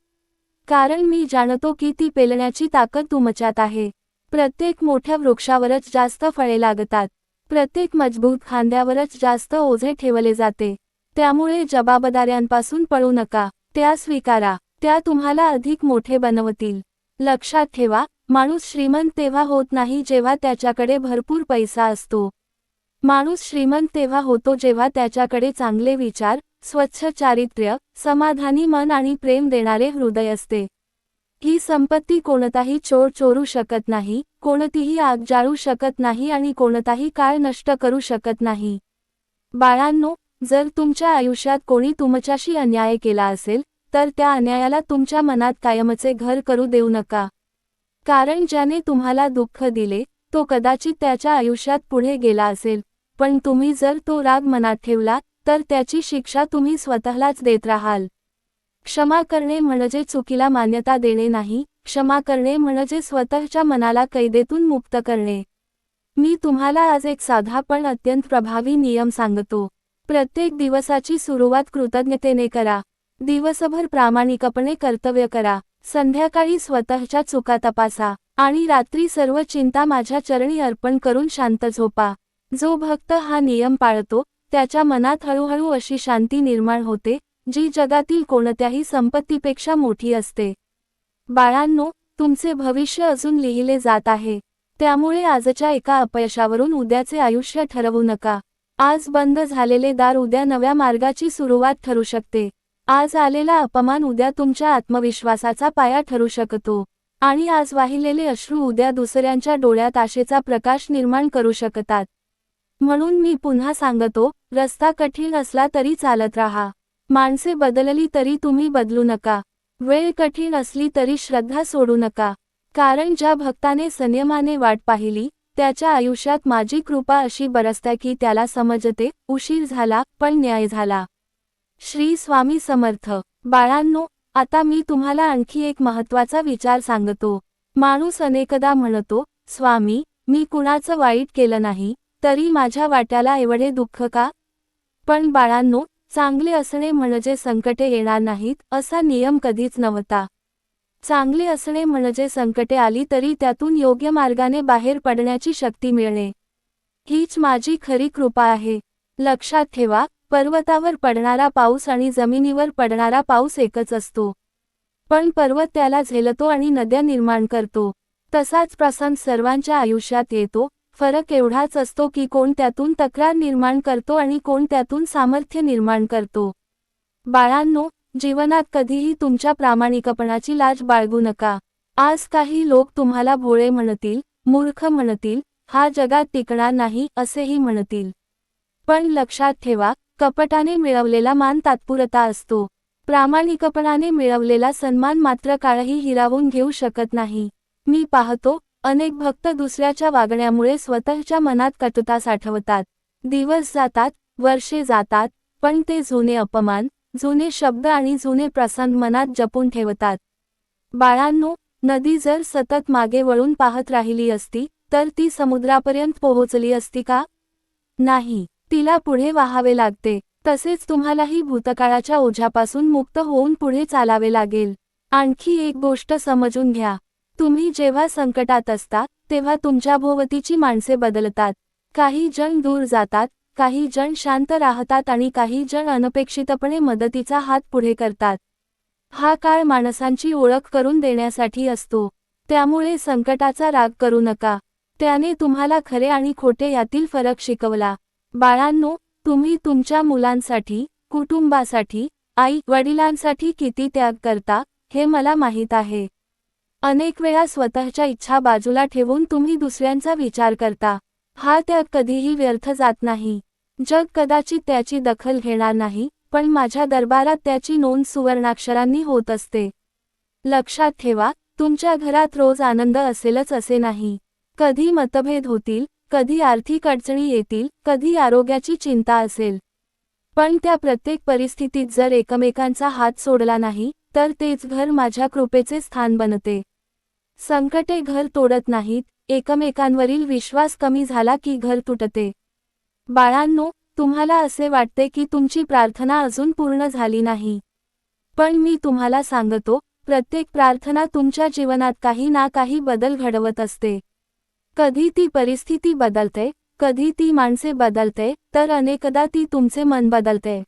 कारण मी जाणतो की ती पेलण्याची ताकद तुमच्यात आहे. प्रत्येक मोठ्या वृक्षावरच जास्त फळे लागतात. प्रत्येक मजबूत खांद्यावरच जास्त ओझे ठेवले जाते. त्यामुळे जबाबदाऱ्यांपासून पळू नका, त्या स्वीकारा. त्या तुम्हाला अधिक मोठे बनवतील. लक्षात ठेवा, माणूस श्रीमंत तेव्हा होत नाही जेव्हा त्याच्याकडे भरपूर पैसा असतो. माणूस श्रीमंत तेव्हा होतो जेव्हा त्याच्याकडे चांगले विचार, स्वच्छ चारित्र्य, समाधानी मन आणि प्रेम देणारे हृदय असते. ही संपत्ती कोणताही चोर चोरू शकत नाही, कोणतीही आग जाळू शकत नाही आणि कोणताही काळ नष्ट करू शकत नाही. बाळांनो, जर तुमच्या आयुष्यात कोणी तुमच्याशी अन्याय केला असेल, तर त्या अन्यायाला तुमच्या मनात कायमचे घर करू देऊ नका. कारण ज्याने तुम्हाला दुःख दिले, तो कदाचित त्याच्या आयुष्यात पुढे गेला असेल, पण तुम्ही जर तो राग मनात ठेवला, तर त्याची शिक्षा तुम्ही स्वतःलाच देत राहाल. क्षमा करणे म्हणजे चुकीला मान्यता देणे नाही, क्षमा करणे म्हणजे स्वतःच्या मनाला कैदेतून मुक्त करणे. मी तुम्हाला आज एक साधा पण अत्यंत प्रभावी नियम सांगतो. प्रत्येक दिवसाची सुरुवात कृतज्ञतेने करा. दिवसभर प्रामाणिकपणे कर्तव्य करा. संध्याकाळी स्वतःच्या चुका तपासा आणि रात्री सर्व चिंता माझ्या चरणी अर्पण करून शांत झोपा. जो भक्त हा नियम पाळतो, त्याच्या मनात हळूहळू अशी शांती निर्माण होते, जी जगातील कोणत्याही संपत्तीपेक्षा मोठी असते. बाळांनो, तुमचे भविष्य अजून लिहिले जात आहे. त्यामुळे आजच्या एका अपयशावरून उद्याचे आयुष्य ठरवू नका. आज बंद झालेले दार उद्या नव्या मार्गाची सुरुवात ठरू शकते. आज आलेला अपमान उद्या तुमच्या आत्मविश्वासाचा पाया ठरू शकतो. आणि आज वाहिलेले अश्रू उद्या दुसऱ्यांच्या डोळ्यात आशेचा प्रकाश निर्माण करू शकतात. म्हणून मी पुन्हा सांगतो, रस्ता कठीण असला तरी चालत राहा. माणसे बदलली तरी तुम्ही बदलू नका. वेळ कठीण असली तरी श्रद्धा सोडू नका. कारण ज्या भक्ताने संयमाने वाट पाहिली, त्याच्या आयुष्यात माझी कृपा अशी बरसते की त्याला समजते, उशीर झाला पण न्याय झाला. श्री स्वामी समर्थ. बाळांनो, आता मी तुम्हाला आणखी एक महत्त्वाचा विचार सांगतो. माणूस अनेकदा म्हणतो, स्वामी, मी कुणाचं वाईट केलं नाही, तरी माझ्या वाट्याला एवढे दुःख का? पण बाळांनो, चांगले असणे म्हणजे संकटे येणार नाहीत असा नियम कधीच नव्हता. चांगले असणे म्हणजे संकटे आली तरी त्यातून योग्य मार्गाने बाहेर पडण्याची शक्ती मिळणे, हीच माझी खरी कृपा आहे. लक्षात ठेवा, पर्वतावर पडणारा पाऊस आणि जमिनीवर पडणारा पाऊस एकच असतो. पण पर्वत त्याला झेलतो आणि नद्या निर्माण करतो. तसाच प्रसंग सर्वांच्या आयुष्यात येतो. फरक एवढाच असतो की कोण त्यातून तक्रार निर्माण करतो आणि कोण त्यातून सामर्थ्य निर्माण करतो. बाळांनो, जीवनात कधीही तुमच्या प्रामाणिकपणाची लाज बाळगू नका. आज काही लोक तुम्हाला भोळे म्हणतील, मूर्ख म्हणतील, हा जगात टिकणार नाही असेही म्हणतील. पण लक्षात ठेवा, कपटाने मिळवलेला मान तात्पुरता असतो. प्रामाणिकपणाने मिळवलेला सन्मान मात्र काळही हिरावून घेऊ शकत नाही. मी पाहतो, अनेक भक्त दुसऱ्याच्या वागण्यामुळे स्वतःच्या मनात कटुता साठवतात. दिवस जातात, वर्षे जातात, पण ते जुने अपमान, जुने शब्द आणि जुने प्रसंग मनात जपून ठेवतात. बाळांनो, नदी जर सतत मागे वळून पाहत राहिली असती, तर ती समुद्रापर्यंत पोहोचली असती का? नाही, तिला पुढे वाहावे लागते. तसेच तुम्हालाही भूतकाळाच्या ओझ्यापासून मुक्त होऊन पुढे चालावे लागेल. आणखी एक गोष्ट समजून घ्या, तुम्ही जेव्हा संकटात असता, तेव्हा तुमच्याभोवतीची माणसे बदलतात. काही जण दूर जातात, काही जण शांत राहतात आणि काही जण अनपेक्षितपणे मदतीचा हात पुढे करतात. हा काळ माणसांची ओळख करून देण्यासाठी असतो. त्यामुळे संकटाचा राग करू नका. त्याने तुम्हाला खरे आणि खोटे यातील फरक शिकवला. बाळांनो, तुम्ही तुमच्या मुलांसाठी, कुटुंबासाठी, आई वडिलांसाठी किती त्याग करता, हे मला माहीत आहे. अनेक वेळा स्वतःच्या इच्छा बाजूला ठेवून तुम्ही दुसऱ्यांचा विचार करता. हा त्याग कधीही व्यर्थ जात नाही. जग कदाचित त्याची दखल घेणार नाही, पण माझ्या दरबारात त्याची नोंद सुवर्णाक्षरांनी होत असते. लक्षात ठेवा, तुमच्या घरात रोज आनंद असेलच असे नाही. कधी मतभेद होतील, कधी आर्थिक अडचणी येतील, कधी आरोग्याची चिंता असेल. पण त्या प्रत्येक परिस्थितीत जर एकमेकांचा हात सोडला नाही, तर तेच घर माझ्या कृपेचे स्थान बनते. संकटे घर तोडत नाहीत, एकमेकांवरील विश्वास कमी झाला की घर तुटते. बाळांनो, तुम्हाला असे वाटते की तुमची प्रार्थना अजून पूर्ण झाली नाही. पण मी तुम्हाला सांगतो, प्रत्येक प्रार्थना तुमच्या जीवनात काही ना काही बदल घडवत असते. कधी ती परिस्थिती बदलते, कधी ती माणसे बदलते, तर अनेकदा ती तुमचे मन बदलते.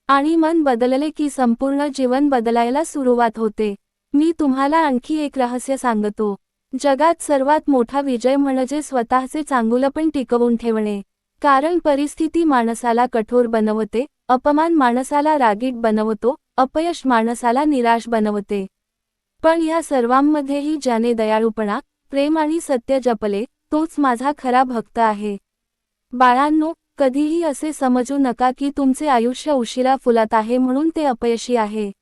आणि मन बदलले की संपूर्ण जीवन बदलायला सुरुवात होते. मी तुम्हाला आणखी एक रहस्य सांगतो. जगात सर्वात मोठा विजय म्हणजे स्वतःचे चांगुलपण टिकवून ठेवणे. कारण परिस्थिती माणसाला कठोर बनवते, अपमान माणसाला रागीट बनवतो, अपयश माणसाला निराश बनवते. पण या सर्वांमध्येही ज्याने दयाळूपणा, प्रेम आणि सत्य जपले, तोच माझा खरा भक्त आहे. बाळांनो, कधीही असे समजू नका की तुमचे आयुष्य उशिरा फुलत आहे म्हणून ते अपयशी आहे.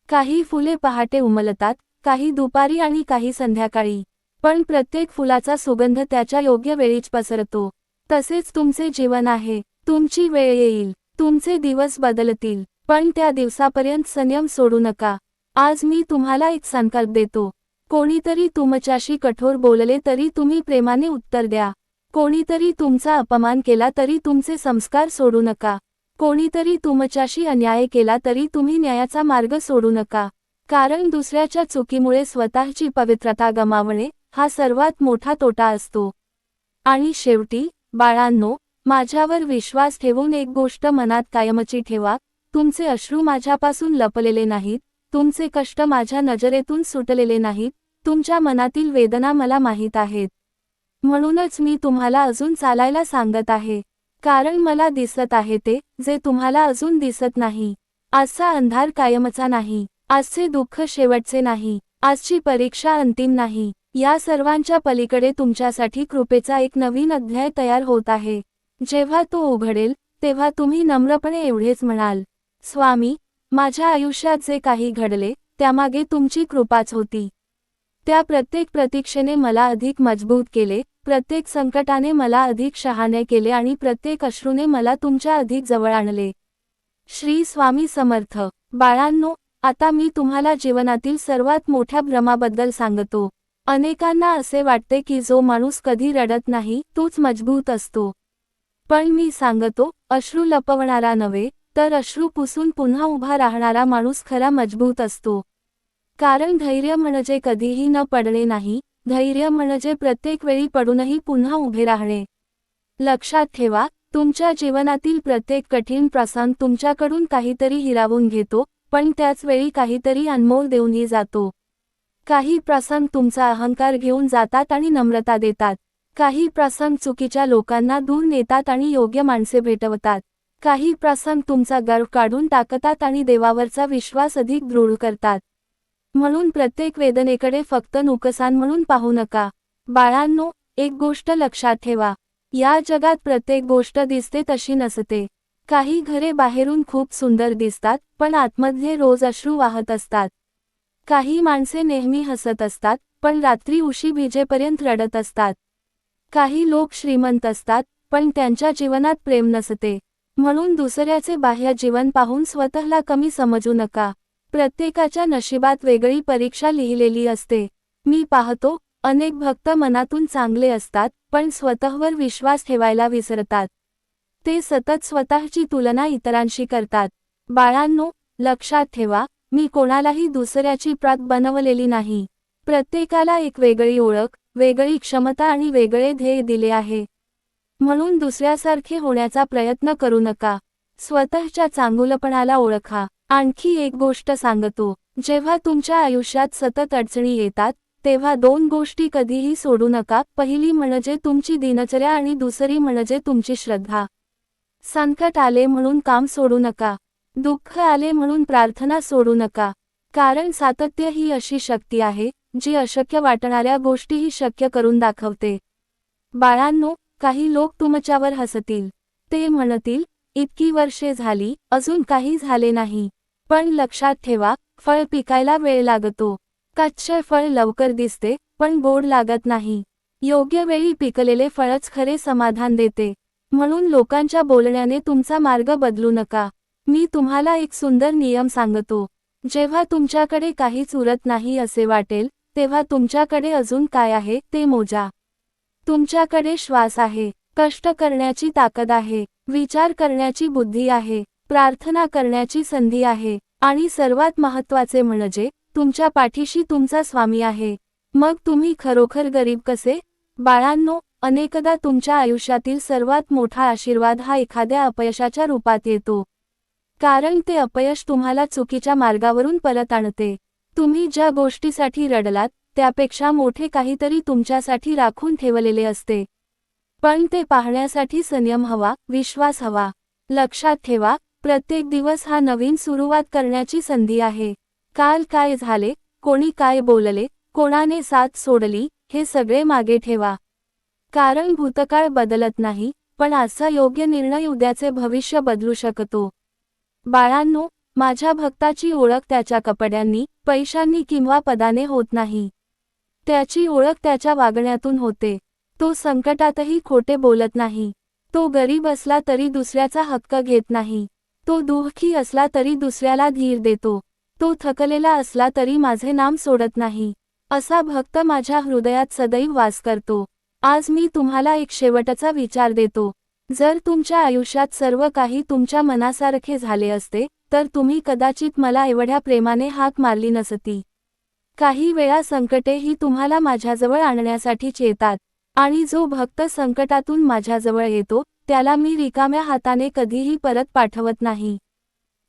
काही फुले पहाटे उमलतात, काही दुपारी आणि काही संध्याकाळी. पण प्रत्येक फुलाचा सुगंध त्याच्या योग्य वेळीच पसरतो. तसेच तुमचे जीवन आहे. तुमची वेळ येईल, तुमचे दिवस बदलतील, पण त्या दिवसापर्यंत संयम सोडू नका. आज मी तुम्हाला एक संकल्प देतो. कोणीतरी तुमच्याशी कठोर बोलले तरी तुम्ही प्रेमाने उत्तर द्या. कोणीतरी तुमचा अपमान केला तरी तुमचे संस्कार सोडू नका. कोणीतरी तुमच्याशी अन्याय केला तरी तुम्ही न्यायाचा मार्ग सोडू नका. कारण दुसऱ्याच्या चुकीमुळे स्वतःची पवित्रता गमावणे, हा सर्वात मोठा तोटा असतो. आणि शेवटी, बाळांनो, माझ्यावर विश्वास ठेवून एक गोष्ट मनात कायमची ठेवा, तुमचे अश्रू माझ्यापासून लपलेले नाहीत, तुमचे कष्ट माझ्या नजरेतून सुटलेले नाहीत, तुमच्या मनातील वेदना मला माहीत आहेत. म्हणूनच मी तुम्हाला अजून चालायला सांगत आहे. कारण मला दिसत आहे ते, जे तुम्हाला अजून दिसत नाही. आजचा अंधार कायमचा नाही. आजचे दुःख शेवटचे नाही. आजची परीक्षा अंतिम नाही. या सर्वांच्या पलीकडे तुमच्यासाठी कृपेचा एक नवीन अध्याय तयार होत आहे. जेव्हा तो उघडेल, तेव्हा तुम्ही नम्रपणे एवढेच म्हणाल, स्वामी, माझ्या आयुष्यात जे काही घडले, त्यामागे तुमची कृपाच होती. त्या प्रत्येक प्रतीक्षेने मला अधिक मजबूत केले, प्रत्येक संकटाने मला अधिक शहाणे केले आणि प्रत्येक अश्रूने मला तुमच्या अधिक जवळ आणले. श्री स्वामी समर्थ. बाळांनो, आता मी तुम्हाला जीवनातील सर्वात मोठ्या भ्रमाबद्दल सांगतो. अनेकांना असे वाटते की जो माणूस कधी रडत नाही, तोच मजबूत असतो. पण मी सांगतो, अश्रू लपवणारा नव्हे, तर अश्रू पुसून पुन्हा उभा राहणारा माणूस खरा मजबूत असतो. कारण धैर्य म्हणजे कधीही न पडणे नाही, धैर्य म्हणजे प्रत्येक वेळी पडूनही पुन्हा उभे राहणे. लक्षात ठेवा, तुमच्या जीवनातील प्रत्येक कठीण प्रसंग तुमच्याकडून काहीतरी हिरावून घेतो, पण त्याच वेळी काहीतरी अनमोल देऊनही जातो. काही प्रसंग तुमचा अहंकार घेऊन जातात आणि नम्रता देतात. काही प्रसंग चुकीच्या लोकांना दूर नेतात आणि योग्य माणसे भेटवतात. काही प्रसंग तुमचा गर्व काढून टाकतात आणि देवावरचा विश्वास अधिक दृढ करतात. म्हणून प्रत्येक वेदनेकडे फक्त नुकसान म्हणून पाहू नका. बाळांनो, एक गोष्ट लक्षात ठेवा. या जगात प्रत्येक गोष्ट दिसते तशी नसते. काही घरे बाहेरून खूप सुंदर दिसतात, पण आतमध्ये रोज अश्रू वाहत असतात. काही माणसे नेहमी हसत असतात, पण रात्री उशी भिजेपर्यंत रडत असतात. काही लोक श्रीमंत असतात, पण त्यांच्या जीवनात प्रेम नसते. म्हणून दुसऱ्याचे बाह्य जीवन पाहून स्वतःला कमी समजू नका. प्रत्येकाच्या नशिबात वेगळी परीक्षा लिहिलेली असते. मी पाहतो, अनेक भक्त मनातून चांगले असतात, पण स्वतःवर विश्वास ठेवायला विसरतात. ते सतत स्वतःची तुलना इतरांशी करतात. बाळांनो, लक्षात ठेवा, मी कोणालाही दुसऱ्याची प्रत बनवलेली नाही. प्रत्येकाला एक वेगळी ओळख, वेगळी क्षमता आणि वेगळे ध्येय दिले आहे. म्हणून दुसऱ्यासारखे होण्याचा प्रयत्न करू नका. स्वतःच्या चांगुलपणाला ओळखा. आणखी एक गोष्ट सांगतो, जेव्हा तुमच्या आयुष्यात सतत अडचणी येतात, तेव्हा दोन गोष्टी कधीही सोडू नका. पहिली म्हणजे तुमची दिनचर्या आणि दुसरी म्हणजे तुमची श्रद्धा. संकट आले म्हणून काम सोडू नका. दुःख आले म्हणून प्रार्थना सोडू नका. कारण सातत्य ही अशी शक्ती आहे, जी अशक्य वाटणाऱ्या गोष्टीही शक्य करून दाखवते. बाळांनो, काही लोक तुमच्यावर हसतील. ते म्हणतील, इतकी वर्षे झाली, अजून काही झाले नाही. पण लक्षात ठेवा, फळ पिकायला वेळ लागतो. कच्चे फळ लवकर दिसते, पण गोड लागत नाही. योग्य वेळी पिकलेले फळच खरे समाधान देते. म्हणून लोकांच्या बोलण्याने तुमचा मार्ग बदलू नका. मी तुम्हाला एक सुंदर नियम सांगतो. जेव्हा तुमच्याकडे काहीच उरत नाही असे वाटेल, तेव्हा तुमच्याकडे अजून काय आहे ते मोजा. तुमच्याकडे श्वास आहे, कष्ट करण्याची ताकद आहे, विचार करण्याची बुद्धी आहे, प्रार्थना करण्याची संधी आहे, आणि सर्वात महत्त्वाचे म्हणजे तुमच्या पाठीशी तुमचा स्वामी आहे. मग तुम्ही खरोखर गरीब कसे? बाळांनो, अनेकदा तुमच्या आयुष्यातील सर्वात मोठा आशीर्वाद हा एखाद्या अपयशाच्या रूपात येतो. कारण ते अपयश तुम्हाला चुकीच्या मार्गावरून परत आणते. तुम्ही ज्या गोष्टीसाठी रडलात, त्यापेक्षा मोठे काहीतरी तुमच्यासाठी राखून ठेवलेले असते. पण ते पाहण्यासाठी संयम हवा, विश्वास हवा. लक्षात ठेवा, प्रत्येक दिवस हा नवीन सुरुवात करण्याची संधी आहे. काल काय झाले, कोणी काय बोलले, कोणाने साथ सोडली, हे सगळे मागे ठेवा. कारण भूतकाळ बदलत नाही, पण आजचा योग्य निर्णय उद्याचे भविष्य बदलू शकतो. बाळांनो, माझ्या भक्ताची ओळख त्याच्या कपड्यांनी, पैशांनी किंवा पदाने होत नाही. त्याची ओळख त्याच्या वागण्यातून होते. तो संकटातही खोटे बोलत नाही. तो गरीब असला तरी दुसऱ्याचा हक्क घेत नाही. तो दुःखी असला तरी दुसऱ्याला धीर देतो. तो थकलेला असला तरी माझे नाम सोडत नाही. असा भक्त माझ्या हृदयात सदैव वास करतो. आज मी तुम्हाला एक शेवटचा विचार देतो. जर तुमच्या आयुष्यात सर्व काही तुमच्या मनासारखे झाले असते, तर तुम्ही कदाचित मला एवढ्या प्रेमाने हाक मारली नसती. काही वेळा संकटे ही तुम्हाला माझ्याजवळ आणण्यासाठीच येतात. आणि जो भक्त संकटातून माझ्याजवळ येतो, त्याला मी रिकाम्या हाताने कधीही परत पाठवत नाही.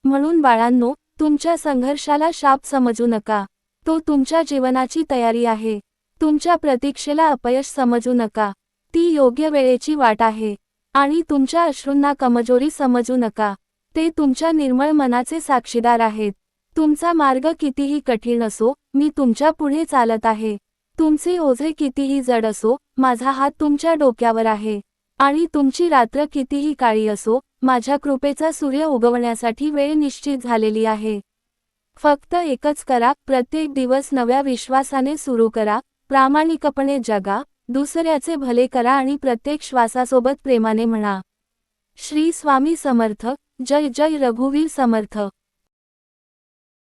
म्हणून बाळांनो, तुमच्या संघर्षाला शाप समजू नका. तो तुमच्या जीवनाची तयारी आहे. तुमच्या प्रतीक्षेला अपयश समजू नका. ती योग्य वेळेची वाट आहे. आणि तुमच्या अश्रूंना कमजोरी समजू नका. ते तुमच्या निर्मळ मनाचे साक्षीदार आहेत. तुमचा मार्ग कितीही कठीण असो, मी तुमच्या पुढे चालत आहे. तुमचे ओझे कितीही जड असो, माझा हात तुमच्या डोक्यावर आहे. आणि तुमची रात्र कितीही काळी असो, माझ्या कृपेचा सूर्य उगवण्यासाठी वेळ निश्चित झालेली आहे. फक्त एकच करा, प्रत्येक दिवस नव्या विश्वासाने सुरू करा, प्रामाणिकपणे जगा, दुसऱ्याचे भले करा आणि प्रत्येक श्वासासोबत प्रेमाने म्हणा, श्री स्वामी समर्थ. जय जय रघुवीर समर्थ.